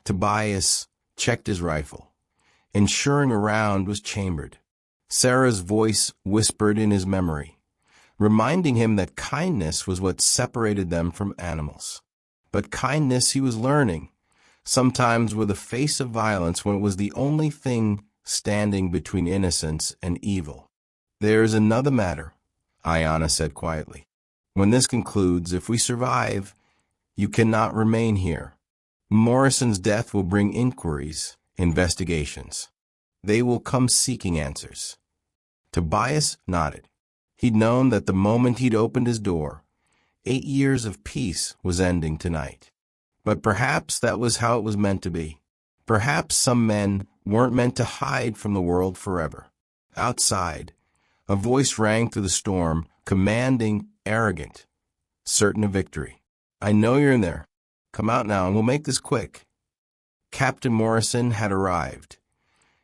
S1: Tobias checked his rifle, ensuring a round was chambered. Sarah's voice whispered in his memory, reminding him that kindness was what separated them from animals. But kindness, he was learning, sometimes with a face of violence when it was the only thing standing between innocence and evil. "There is another matter," Ayanna said quietly. "When this concludes, if we survive, you cannot remain here. Morrison's death will bring inquiries, investigations. They will come seeking answers." Tobias nodded. He'd known that the moment he'd opened his door, 8 years of peace was ending tonight. But perhaps that was how it was meant to be. Perhaps some men weren't meant to hide from the world forever. Outside, a voice rang through the storm, commanding, arrogant, certain of victory. "I know you're in there. Come out now and we'll make this quick." Captain Morrison had arrived,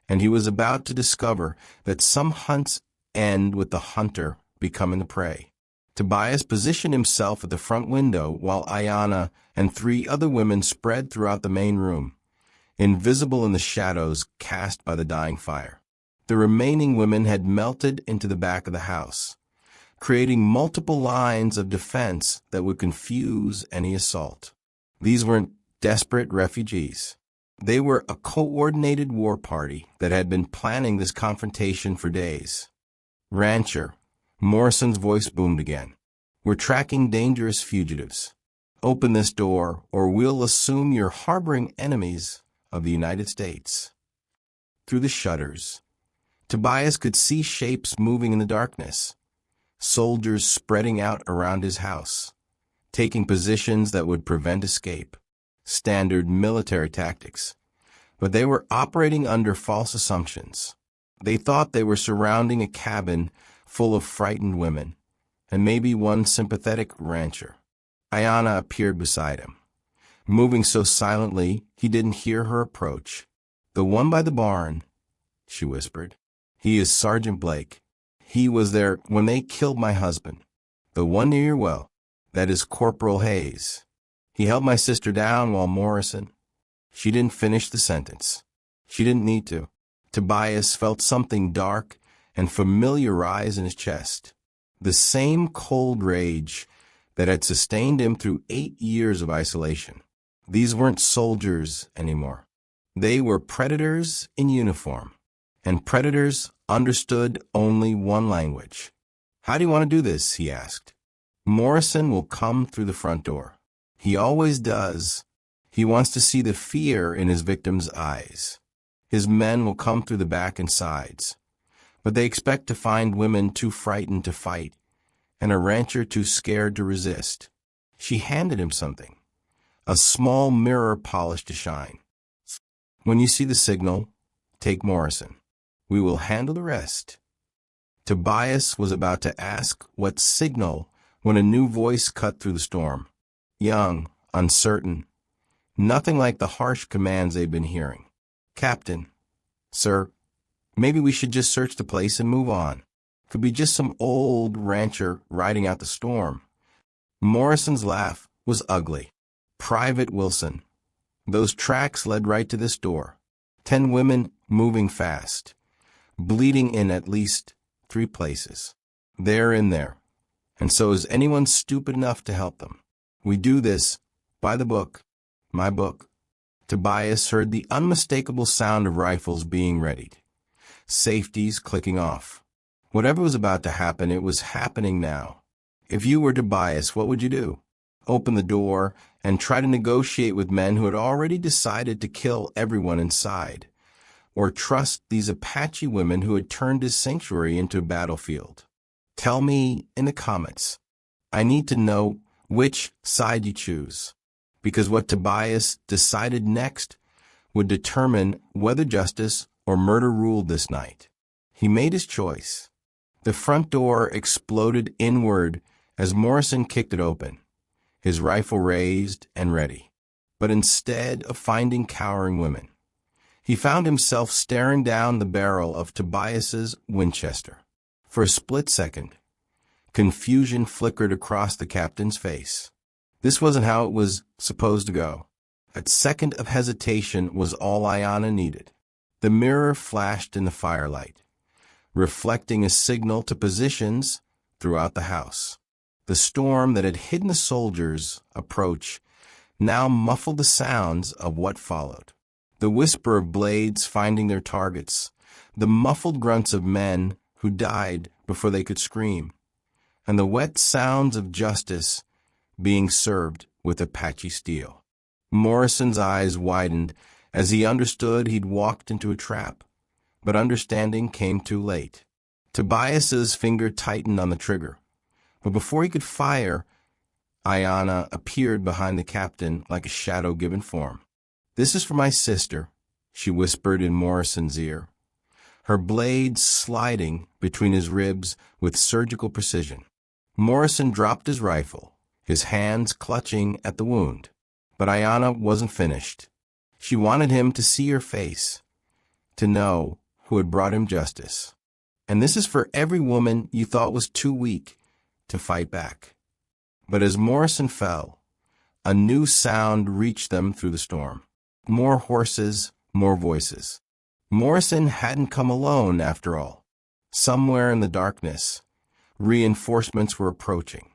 S1: and he was about to discover that some hunts end with the hunter becoming the prey. Tobias positioned himself at the front window while Ayanna and 3 other women spread throughout the main room, invisible in the shadows cast by the dying fire. The remaining women had melted into the back of the house, creating multiple lines of defense that would confuse any assault. These weren't desperate refugees. They were a coordinated war party that had been planning this confrontation for days. "Rancher," Morrison's voice boomed again, "we're tracking dangerous fugitives. Open this door, or we'll assume you're harboring enemies of the United States." Through the shutters, Tobias could see shapes moving in the darkness, soldiers spreading out around his house, taking positions that would prevent escape, standard military tactics. But they were operating under false assumptions. They thought they were surrounding a cabin full of frightened women, and maybe one sympathetic rancher. Ayanna appeared beside him, moving so silently he didn't hear her approach. "The one by the barn," she whispered. "He is Sergeant Blake. He was there when they killed my husband. The one near your well, that is Corporal Hayes. He held my sister down while Morrison—" She didn't finish the sentence. She didn't need to. Tobias felt something dark and familiar rise in his chest. The same cold rage that had sustained him through 8 years of isolation. These weren't soldiers anymore. They were predators in uniform. And predators understood only one language. "How do you want to do this?" he asked. "Morrison will come through the front door. He always does. He wants to see the fear in his victims' eyes. His men will come through the back and sides. But they expect to find women too frightened to fight, and a rancher too scared to resist." She handed him something, a small mirror polished to shine. "When you see the signal, take Morrison. We will handle the rest." Tobias was about to ask what signal when a new voice cut through the storm. Young, uncertain, nothing like the harsh commands they'd been hearing. "Captain, sir, maybe we should just search the place and move on. Could be just some old rancher riding out the storm." Morrison's laugh was ugly. "Private Wilson, those tracks led right to this door. 10 women moving fast, bleeding in at least 3 places. They're in there, and so is anyone stupid enough to help them. We do this by the book, my book." Tobias heard the unmistakable sound of rifles being readied, safeties clicking off. Whatever was about to happen, it was happening now. If you were Tobias, what would you do? Open the door and try to negotiate with men who had already decided to kill everyone inside? Or trust these Apache women who had turned his sanctuary into a battlefield? Tell me in the comments. I need to know which side you choose, because what Tobias decided next would determine whether justice or murder ruled this night. He made his choice. The front door exploded inward as Morrison kicked it open, his rifle raised and ready. But instead of finding cowering women, he found himself staring down the barrel of Tobias's Winchester. For a split second, confusion flickered across the captain's face. This wasn't how it was supposed to go. A second of hesitation was all Ayanna needed. The mirror flashed in the firelight, reflecting a signal to positions throughout the house. The storm that had hidden the soldiers' approach now muffled the sounds of what followed. The whisper of blades finding their targets, the muffled grunts of men who died before they could scream, and the wet sounds of justice being served with Apache steel. Morrison's eyes widened as he understood he'd walked into a trap, but understanding came too late. Tobias's finger tightened on the trigger, but before he could fire, Ayanna appeared behind the captain like a shadow given form. "This is for my sister," she whispered in Morrison's ear, her blade sliding between his ribs with surgical precision. Morrison dropped his rifle, his hands clutching at the wound. But Ayanna wasn't finished. She wanted him to see her face, to know who had brought him justice. "And this is for every woman you thought was too weak to fight back." But as Morrison fell, a new sound reached them through the storm. More horses, more voices. Morrison hadn't come alone, after all. Somewhere in the darkness, reinforcements were approaching,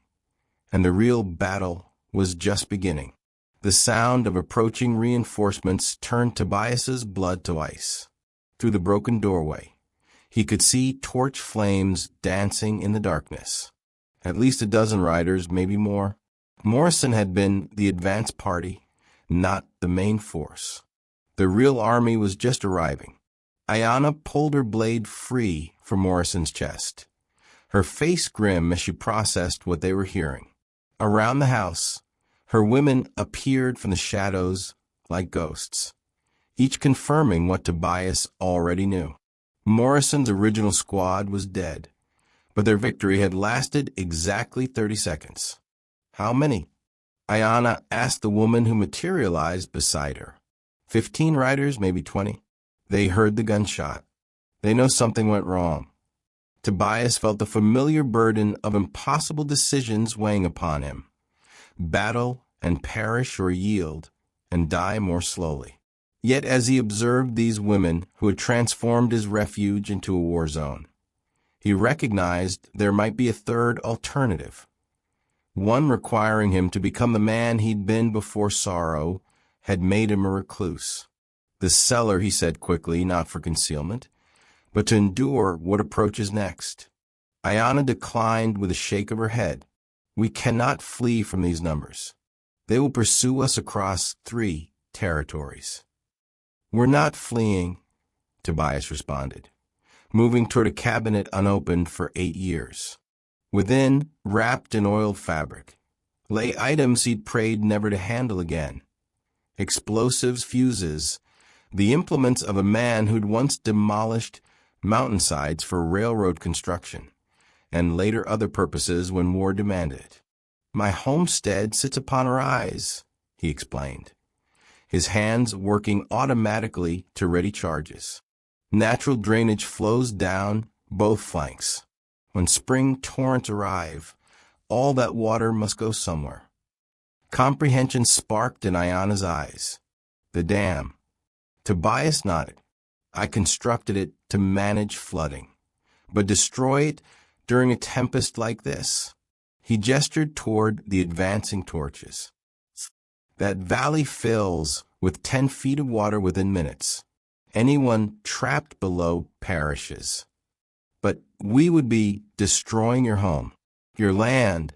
S1: and the real battle was just beginning. The sound of approaching reinforcements turned Tobias's blood to ice. Through the broken doorway, he could see torch flames dancing in the darkness. At least a dozen riders, maybe more. Morrison had been the advance party, not the main force. The real army was just arriving. Ayanna pulled her blade free from Morrison's chest, her face grim as she processed what they were hearing. Around the house, her women appeared from the shadows like ghosts, each confirming what Tobias already knew. Morrison's original squad was dead, but their victory had lasted exactly 30 seconds. "How many?" Ayanna asked the woman who materialized beside her. 15 riders, maybe 20. They heard the gunshot. They know something went wrong. Tobias felt the familiar burden of impossible decisions weighing upon him. Battle and perish or yield and die more slowly. Yet as he observed these women who had transformed his refuge into a war zone, he recognized there might be a third alternative, one requiring him to become the man he'd been before sorrow had made him a recluse. "The cellar," he said quickly, not for concealment, but to endure what approaches next. Ayanna declined with a shake of her head. "We cannot flee from these numbers. They will pursue us across 3 territories." "We're not fleeing," Tobias responded, moving toward a cabinet unopened for 8 years. Within, wrapped in oiled fabric, lay items he'd prayed never to handle again. Explosives, fuses, the implements of a man who'd once demolished mountainsides for railroad construction, and later other purposes when war demanded it. "My homestead sits upon a rise," he explained, his hands working automatically to ready charges. Natural drainage flows down both flanks. When spring torrents arrive, all that water must go somewhere. Comprehension sparked in Ayanna's eyes. "The dam." Tobias nodded. "I constructed it to manage flooding, but destroy it during a tempest like this." He gestured toward the advancing torches. "That valley fills with 10 feet of water within minutes. Anyone trapped below perishes. But we would be destroying your home, your land,"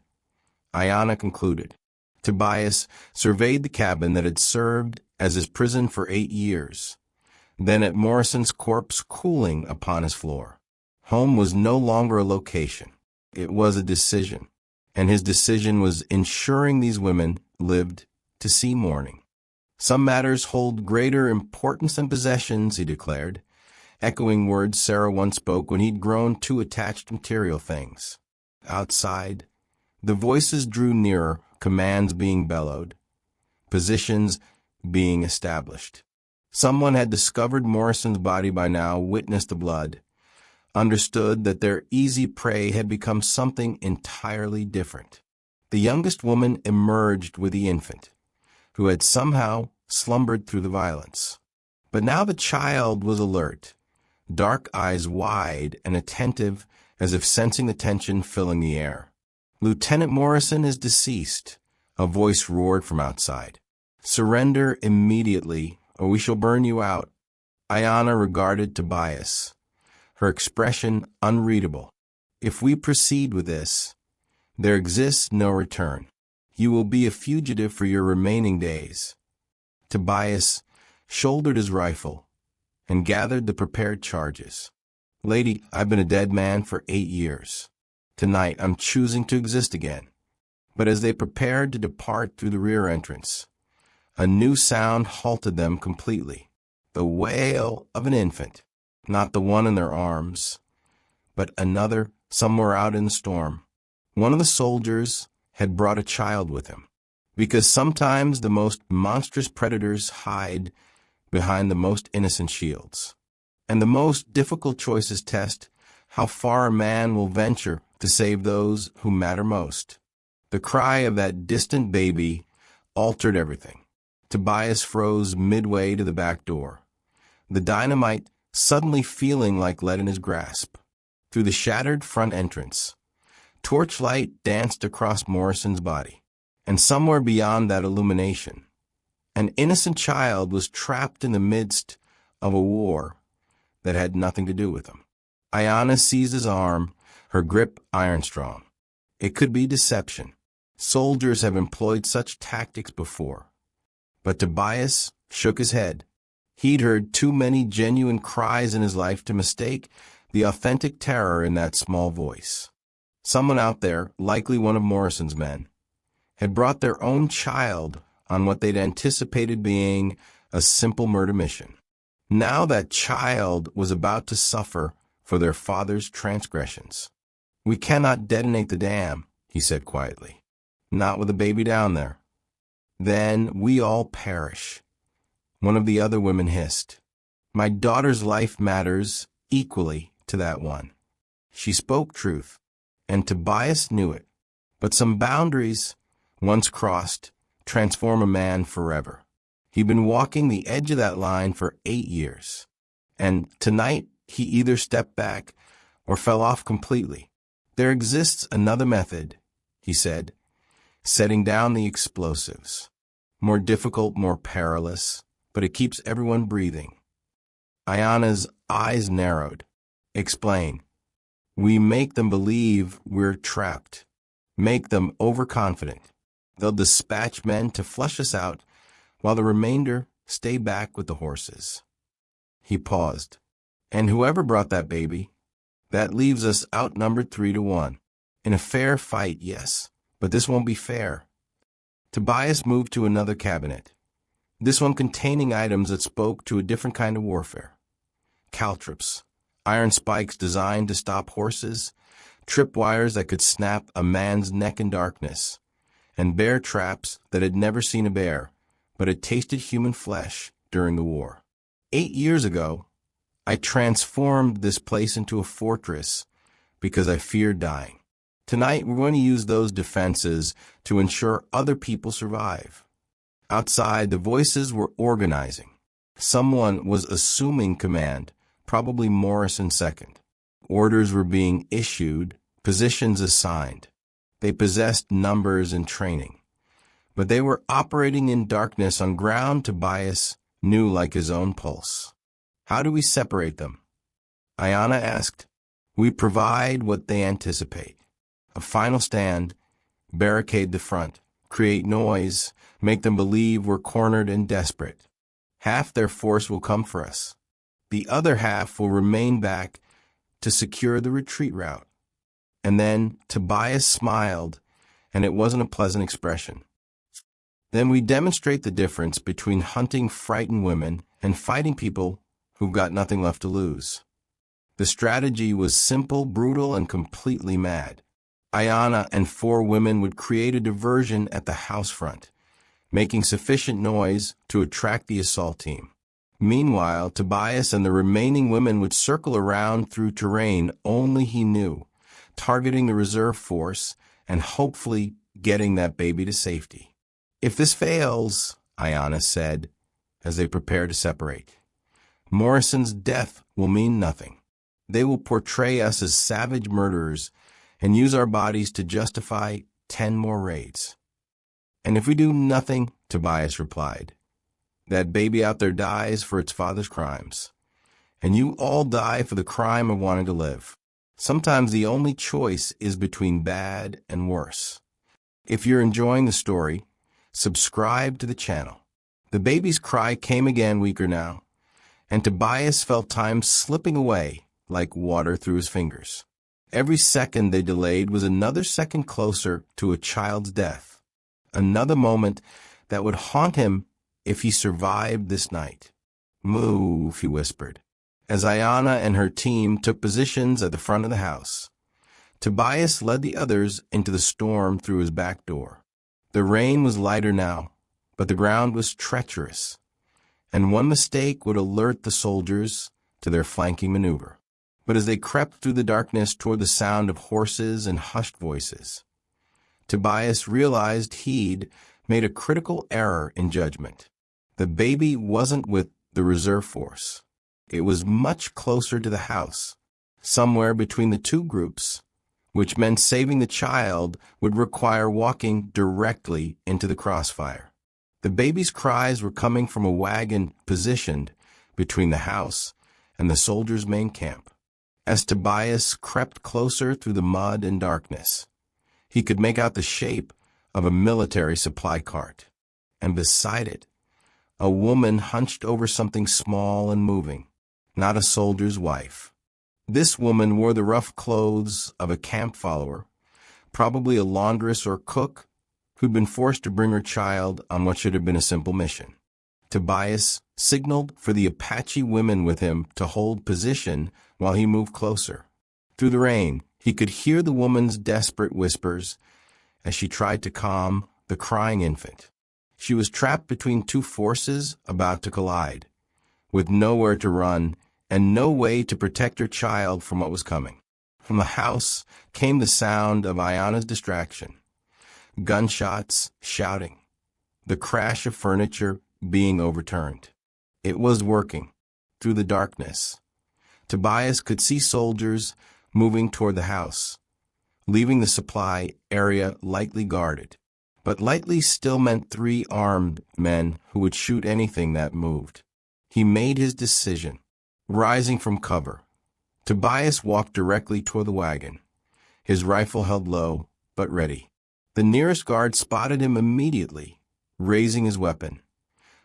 S1: Ayanna concluded. Tobias surveyed the cabin that had served as his prison for 8 years, then at Morrison's corpse cooling upon his floor. Home was no longer a location. It was a decision, and his decision was ensuring these women lived to see morning. "Some matters hold greater importance than possessions," he declared, echoing words Sarah once spoke when he'd grown too attached to material things. Outside, the voices drew nearer, commands being bellowed, positions being established. Someone had discovered Morrison's body by now, witnessed the blood, understood that their easy prey had become something entirely different. The youngest woman emerged with the infant, who had somehow slumbered through the violence. But now the child was alert, dark eyes wide and attentive as if sensing the tension filling the air. "Lieutenant Morrison is deceased," a voice roared from outside. "Surrender immediately, or we shall burn you out." Ayanna regarded Tobias, her expression unreadable. "If we proceed with this, there exists no return. You will be a fugitive for your remaining days." Tobias shouldered his rifle and gathered the prepared charges. "Lady, I've been a dead man for 8 years. Tonight I'm choosing to exist again." But as they prepared to depart through the rear entrance, a new sound halted them completely. The wail of an infant, not the one in their arms, but another somewhere out in the storm. One of the soldiers had brought a child with him, because sometimes the most monstrous predators hide behind the most innocent shields. And the most difficult choices test how far a man will venture to save those who matter most. The cry of that distant baby altered everything. Tobias froze midway to the back door, the dynamite suddenly feeling like lead in his grasp. Through the shattered front entrance, torchlight danced across Morrison's body, and somewhere beyond that illumination, an innocent child was trapped in the midst of a war that had nothing to do with him. Ayanna seized his arm, her grip iron-strong. It could be deception. Soldiers have employed such tactics before. But Tobias shook his head. He'd heard too many genuine cries in his life to mistake the authentic terror in that small voice. Someone out there, likely one of Morrison's men, had brought their own child on what they'd anticipated being a simple murder mission. Now that child was about to suffer for their father's transgressions. "We cannot detonate the dam," he said quietly. "Not with a baby down there." "Then we all perish," one of the other women hissed. "My daughter's life matters equally to that one." She spoke truth, and Tobias knew it. But some boundaries, once crossed, transform a man forever. He'd been walking the edge of that line for 8 years, and tonight he either stepped back or fell off completely. "There exists another method," he said, setting down the explosives. "More difficult, more perilous, but it keeps everyone breathing." Ayanna's eyes narrowed. "Explain." "We make them believe we're trapped. Make them overconfident. They'll dispatch men to flush us out, while the remainder stay back with the horses." He paused. "And whoever brought that baby, that leaves us outnumbered 3-1. In a fair fight, yes, but this won't be fair." Tobias moved to another cabinet, this one containing items that spoke to a different kind of warfare. Caltrops, iron spikes designed to stop horses, tripwires that could snap a man's neck in darkness, and bear traps that had never seen a bear, but had tasted human flesh during the war. 8 years ago, I transformed this place into a fortress because I feared dying. Tonight, we're going to use those defenses to ensure other people survive. Outside, the voices were organizing. Someone was assuming command, probably Morrison second. Orders were being issued, positions assigned. They possessed numbers and training. But they were operating in darkness on ground Tobias knew like his own pulse. "How do we separate them?" Ayanna asked. "We provide what they anticipate. A final stand, barricade the front, create noise, make them believe we're cornered and desperate. Half their force will come for us. The other half will remain back to secure the retreat route." And then Tobias smiled, and it wasn't a pleasant expression. "Then we demonstrate the difference between hunting frightened women and fighting people who've got nothing left to lose." The strategy was simple, brutal, and completely mad. Ayanna and 4 women would create a diversion at the house front, making sufficient noise to attract the assault team. Meanwhile, Tobias and the remaining women would circle around through terrain only he knew, targeting the reserve force and hopefully getting that baby to safety. "If this fails," Ayanna said, as they prepare to separate. Morrison's death will mean nothing. They will portray us as savage murderers and use our bodies to justify 10 more raids. And if we do nothing, Tobias replied, that baby out there dies for its father's crimes. And you all die for the crime of wanting to live. Sometimes the only choice is between bad and worse. If you're enjoying the story, subscribe to the channel. The baby's cry came again weaker now, and Tobias felt time slipping away like water through his fingers. Every second they delayed was another second closer to a child's death, another moment that would haunt him if he survived this night. Move, he whispered, as Ayanna and her team took positions at the front of the house. Tobias led the others into the storm through his back door. The rain was lighter now, but the ground was treacherous, and one mistake would alert the soldiers to their flanking maneuver. But as they crept through the darkness toward the sound of horses and hushed voices, Tobias realized he'd made a critical error in judgment. The baby wasn't with the reserve force. It was much closer to the house, somewhere between the two groups, which meant saving the child would require walking directly into the crossfire. The baby's cries were coming from a wagon positioned between the house and the soldiers' main camp. As Tobias crept closer through the mud and darkness, he could make out the shape of a military supply cart, and beside it, a woman hunched over something small and moving, not a soldier's wife. This woman wore the rough clothes of a camp follower, probably a laundress or cook, who'd been forced to bring her child on what should have been a simple mission. Tobias signaled for the Apache women with him to hold position while he moved closer. Through the rain, he could hear the woman's desperate whispers as she tried to calm the crying infant. She was trapped between two forces about to collide, with nowhere to run and no way to protect her child from what was coming. From the house came the sound of Ayanna's distraction. Gunshots, shouting, the crash of furniture being overturned. It was working. Through the darkness, Tobias could see soldiers moving toward the house, leaving the supply area lightly guarded. But lightly still meant 3 armed men who would shoot anything that moved. He made his decision. Rising from cover, Tobias walked directly toward the wagon, his rifle held low but ready. The nearest guard spotted him immediately, raising his weapon.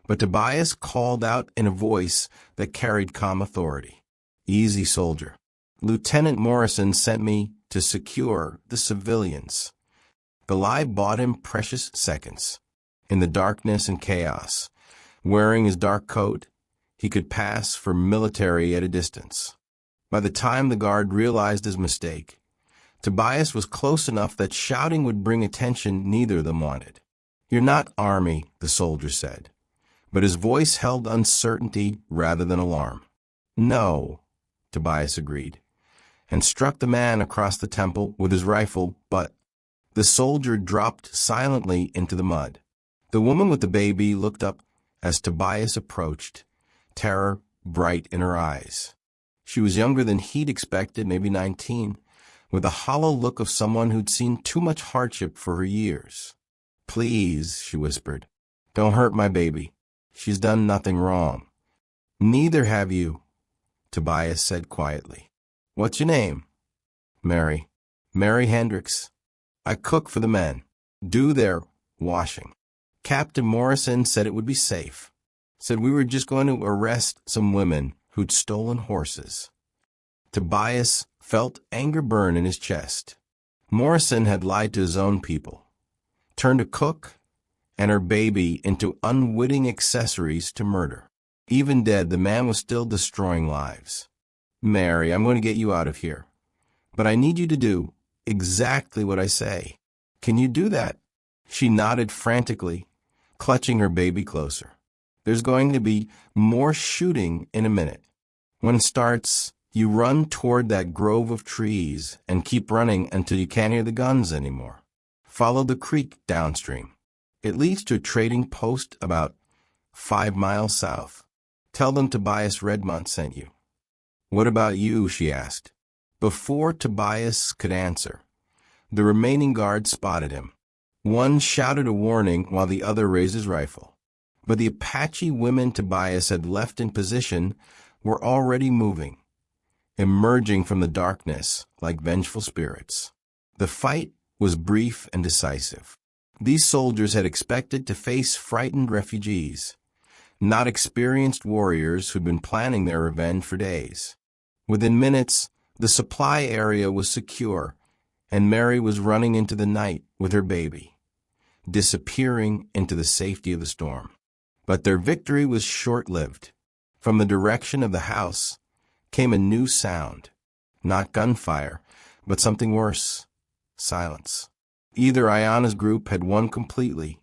S1: But Tobias called out in a voice that carried calm authority. Easy, soldier. Lieutenant Morrison sent me to secure the civilians. The lie bought him precious seconds. In the darkness and chaos, wearing his dark coat, he could pass for military at a distance. By the time the guard realized his mistake, Tobias was close enough that shouting would bring attention neither of them wanted. You're not Army, the soldier said, but his voice held uncertainty rather than alarm. No, Tobias agreed, and struck the man across the temple with his rifle, but the soldier dropped silently into the mud. The woman with the baby looked up as Tobias approached, terror bright in her eyes. She was younger than he'd expected, maybe 19, with a hollow look of someone who'd seen too much hardship for her years. Please, she whispered, don't hurt my baby. She's done nothing wrong. Neither have you, Tobias said quietly. What's your name? Mary. Mary Hendricks. I cook for the men. Do their washing. Captain Morrison said it would be safe. Said we were just going to arrest some women who'd stolen horses. Tobias felt anger burn in his chest. Morrison had lied to his own people, turned a cook and her baby into unwitting accessories to murder. Even dead, the man was still destroying lives. Mary, I'm going to get you out of here, but I need you to do exactly what I say. Can you do that? She nodded frantically, clutching her baby closer. There's going to be more shooting in a minute. When it starts, you run toward that grove of trees and keep running until you can't hear the guns anymore. Follow the creek downstream. It leads to a trading post about 5 miles south. Tell them Tobias Redmont sent you." "What about you?" she asked. Before Tobias could answer, the remaining guards spotted him. One shouted a warning while the other raised his rifle. But the Apache women Tobias had left in position were already moving, emerging from the darkness like vengeful spirits. The fight was brief and decisive. These soldiers had expected to face frightened refugees, not experienced warriors who'd been planning their revenge for days. Within minutes, the supply area was secure, and Mary was running into the night with her baby, disappearing into the safety of the storm. But their victory was short-lived. From the direction of the house came a new sound, not gunfire, but something worse: silence. Either Ayana's group had won completely,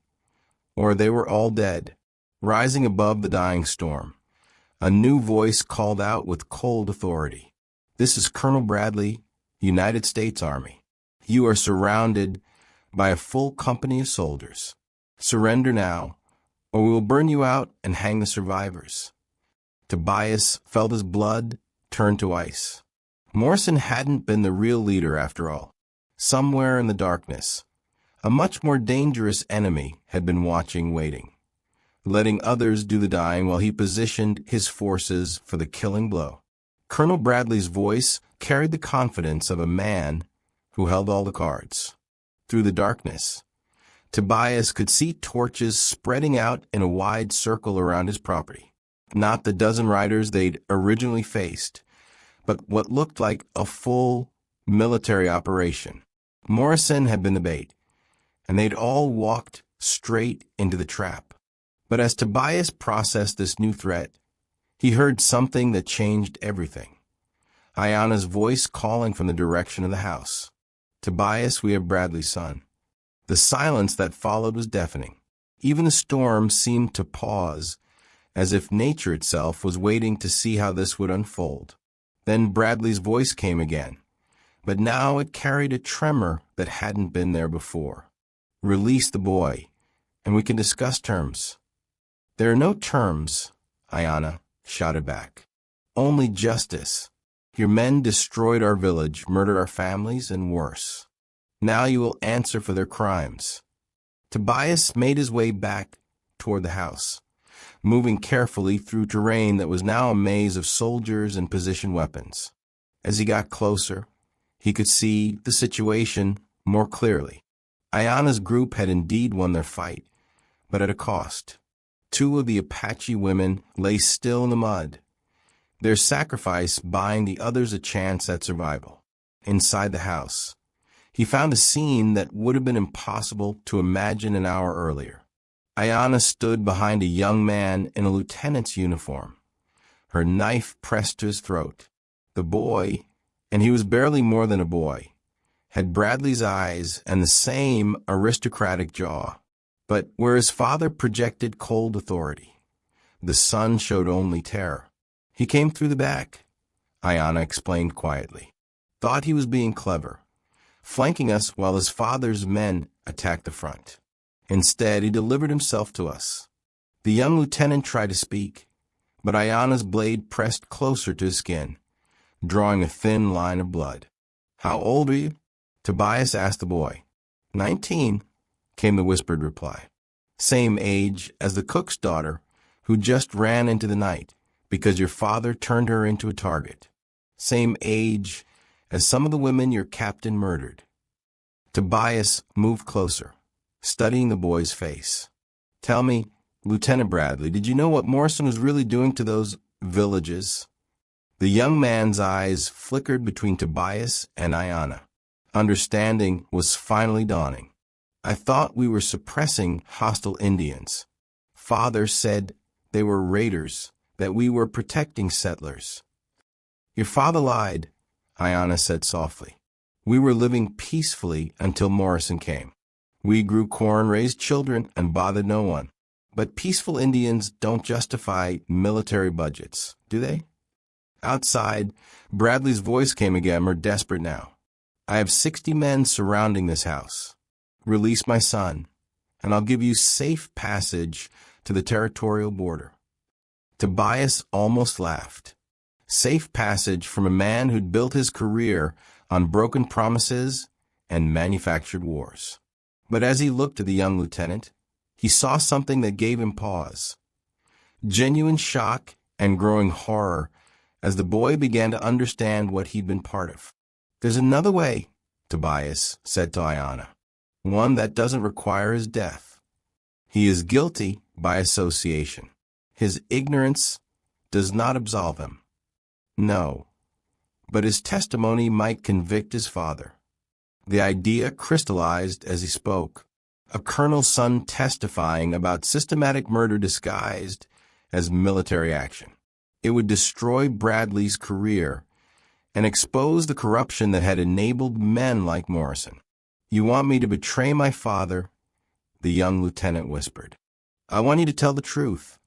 S1: or they were all dead. Rising above the dying storm, a new voice called out with cold authority. "This is Colonel Bradley, United States Army. You are surrounded by a full company of soldiers. Surrender now, or we will burn you out and hang the survivors." Tobias felt his blood turn to ice. Morrison hadn't been the real leader after all. Somewhere in the darkness, a much more dangerous enemy had been watching, waiting, letting others do the dying while he positioned his forces for the killing blow. Colonel Bradley's voice carried the confidence of a man who held all the cards. Through the darkness, Tobias could see torches spreading out in a wide circle around his property. Not the dozen riders they'd originally faced, but what looked like a full military operation. Morrison had been the bait, and they'd all walked straight into the trap. But as Tobias processed this new threat, he heard something that changed everything. Ayana's voice calling from the direction of the house. "Tobias, we have Bradley's son." The silence that followed was deafening. Even the storm seemed to pause, as if nature itself was waiting to see how this would unfold. Then Bradley's voice came again, but now it carried a tremor that hadn't been there before. "Release the boy, and we can discuss terms." "There are no terms," Ayana shouted back. "Only justice. Your men destroyed our village, murdered our families, and worse. Now you will answer for their crimes." Tobias made his way back toward the house, moving carefully through terrain that was now a maze of soldiers and position weapons. As he got closer, he could see the situation more clearly. Ayana's group had indeed won their fight, but at a cost. 2 of the Apache women lay still in the mud, their sacrifice buying the others a chance at survival. Inside the house, he found a scene that would have been impossible to imagine an hour earlier. Ayana stood behind a young man in a lieutenant's uniform, her knife pressed to his throat. The boy, and he was barely more than a boy, had Bradley's eyes and the same aristocratic jaw. But where his father projected cold authority, the son showed only terror. "He came through the back," Ayana explained quietly. "Thought he was being clever, flanking us while his father's men attacked the front. Instead, he delivered himself to us." The young lieutenant tried to speak, but Ayana's blade pressed closer to his skin, drawing a thin line of blood. "How old are you?" Tobias asked the boy. 19, came the whispered reply. "Same age as the cook's daughter who just ran into the night because your father turned her into a target. Same age as some of the women your captain murdered." Tobias moved closer, studying the boy's face. "Tell me, Lieutenant Bradley, did you know what Morrison was really doing to those villages?" The young man's eyes flickered between Tobias and Ayana. Understanding was finally dawning. "I thought we were suppressing hostile Indians. Father said they were raiders, that we were protecting settlers." "Your father lied," Ayana said softly. "We were living peacefully until Morrison came. We grew corn, raised children, and bothered no one. But peaceful Indians don't justify military budgets, do they?" Outside, Bradley's voice came again, more desperate now. "I have 60 men surrounding this house. Release my son, and I'll give you safe passage to the territorial border." Tobias almost laughed. Safe passage from a man who'd built his career on broken promises and manufactured wars. But as he looked at the young lieutenant, he saw something that gave him pause. Genuine shock and growing horror as the boy began to understand what he'd been part of. "There's another way," Tobias said to Ayanna, "one that doesn't require his death. He is guilty by association. His ignorance does not absolve him. No, but his testimony might convict his father." The idea crystallized as he spoke. A colonel's son testifying about systematic murder disguised as military action. It would destroy Bradley's career and expose the corruption that had enabled men like Morrison. "You want me to betray my father?" the young lieutenant whispered. "I want you to tell the truth,"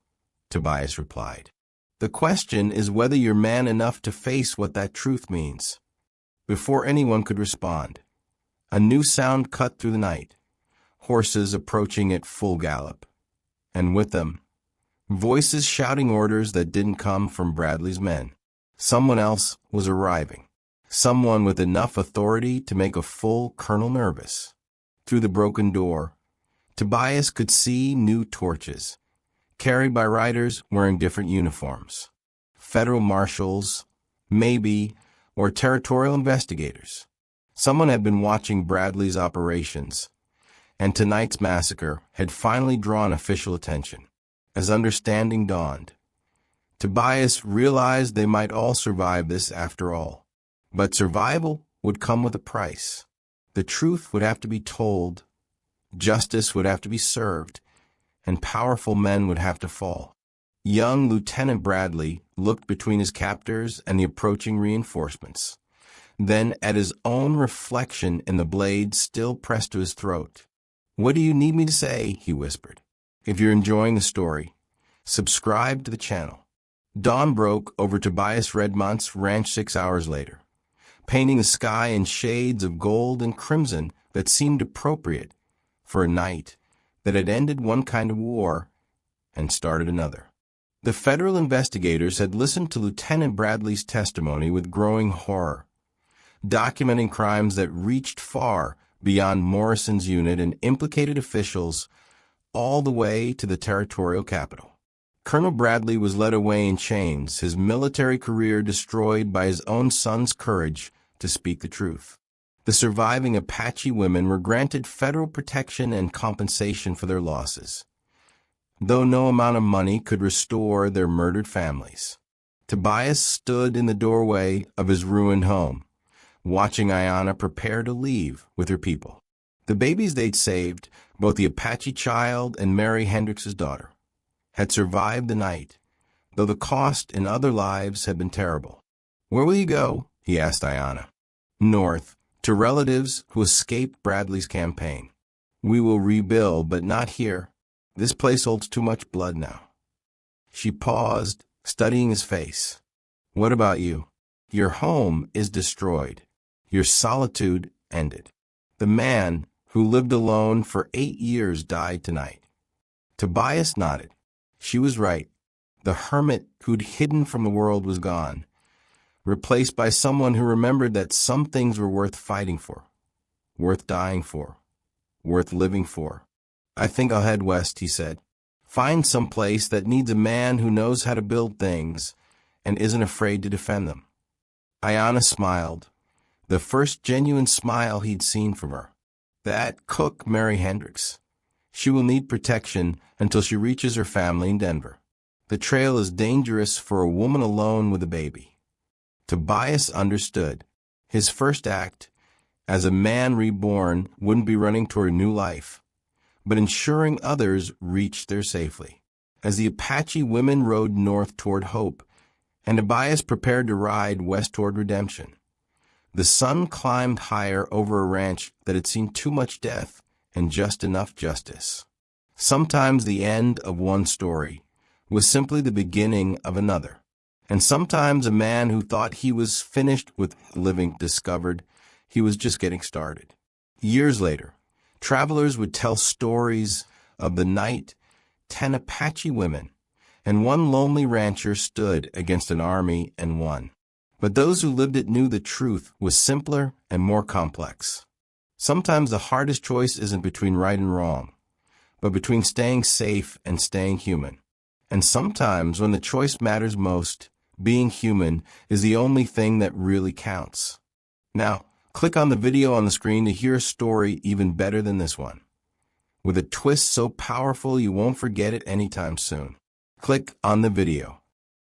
S1: Tobias replied. "The question is whether you're man enough to face what that truth means." Before anyone could respond, a new sound cut through the night, horses approaching at full gallop, and with them, voices shouting orders that didn't come from Bradley's men. Someone else was arriving, someone with enough authority to make a full colonel nervous. Through the broken door, Tobias could see new torches, carried by riders wearing different uniforms. Federal marshals, maybe, or territorial investigators. Someone had been watching Bradley's operations, and tonight's massacre had finally drawn official attention. As understanding dawned, Tobias realized they might all survive this after all. But survival would come with a price. The truth would have to be told, justice would have to be served, and powerful men would have to fall. Young Lieutenant Bradley looked between his captors and the approaching reinforcements, then at his own reflection in the blade still pressed to his throat. "What do you need me to say?" he whispered. If you're enjoying the story, subscribe to the channel. Dawn broke over Tobias Redmont's ranch 6 hours later, painting the sky in shades of gold and crimson that seemed appropriate for a night that had ended one kind of war and started another. The federal investigators had listened to Lieutenant Bradley's testimony with growing horror, documenting crimes that reached far beyond Morrison's unit and implicated officials all the way to the territorial capital. Colonel Bradley was led away in chains, his military career destroyed by his own son's courage to speak the truth. The surviving Apache women were granted federal protection and compensation for their losses, though no amount of money could restore their murdered families. Tobias stood in the doorway of his ruined home, watching Ayanna prepare to leave with her people. The babies they'd saved, both the Apache child and Mary Hendrix's daughter, had survived the night, though the cost in other lives had been terrible. "Where will you go?" he asked Ayanna. "North, to relatives who escaped Bradley's campaign. We will rebuild, but not here. This place holds too much blood now." She paused, studying his face. "What about you? Your home is destroyed. Your solitude ended. The man who lived alone for 8 years died tonight." Tobias nodded. She was right. The hermit who'd hidden from the world was gone, replaced by someone who remembered that some things were worth fighting for, worth dying for, worth living for. "I think I'll head west," he said. "Find some place that needs a man who knows how to build things and isn't afraid to defend them." Ayanna smiled, the first genuine smile he'd seen from her. "That cook, Mary Hendrix. She will need protection until she reaches her family in Denver. The trail is dangerous for a woman alone with a baby." Tobias understood. His first act, as a man reborn, wouldn't be running toward a new life, but ensuring others reached there safely. As the Apache women rode north toward hope, and Tobias prepared to ride west toward redemption, the sun climbed higher over a ranch that had seen too much death and just enough justice. Sometimes the end of one story was simply the beginning of another, and sometimes a man who thought he was finished with living discovered he was just getting started. Years later, Travelers would tell stories of the night 10 Apache women, and one lonely rancher stood against an army and won. But those who lived it knew the truth was simpler and more complex. Sometimes the hardest choice isn't between right and wrong, but between staying safe and staying human. And sometimes when the choice matters most, being human is the only thing that really counts. Now, click on the video on the screen to hear a story even better than this one, with a twist so powerful you won't forget it anytime soon. Click on the video.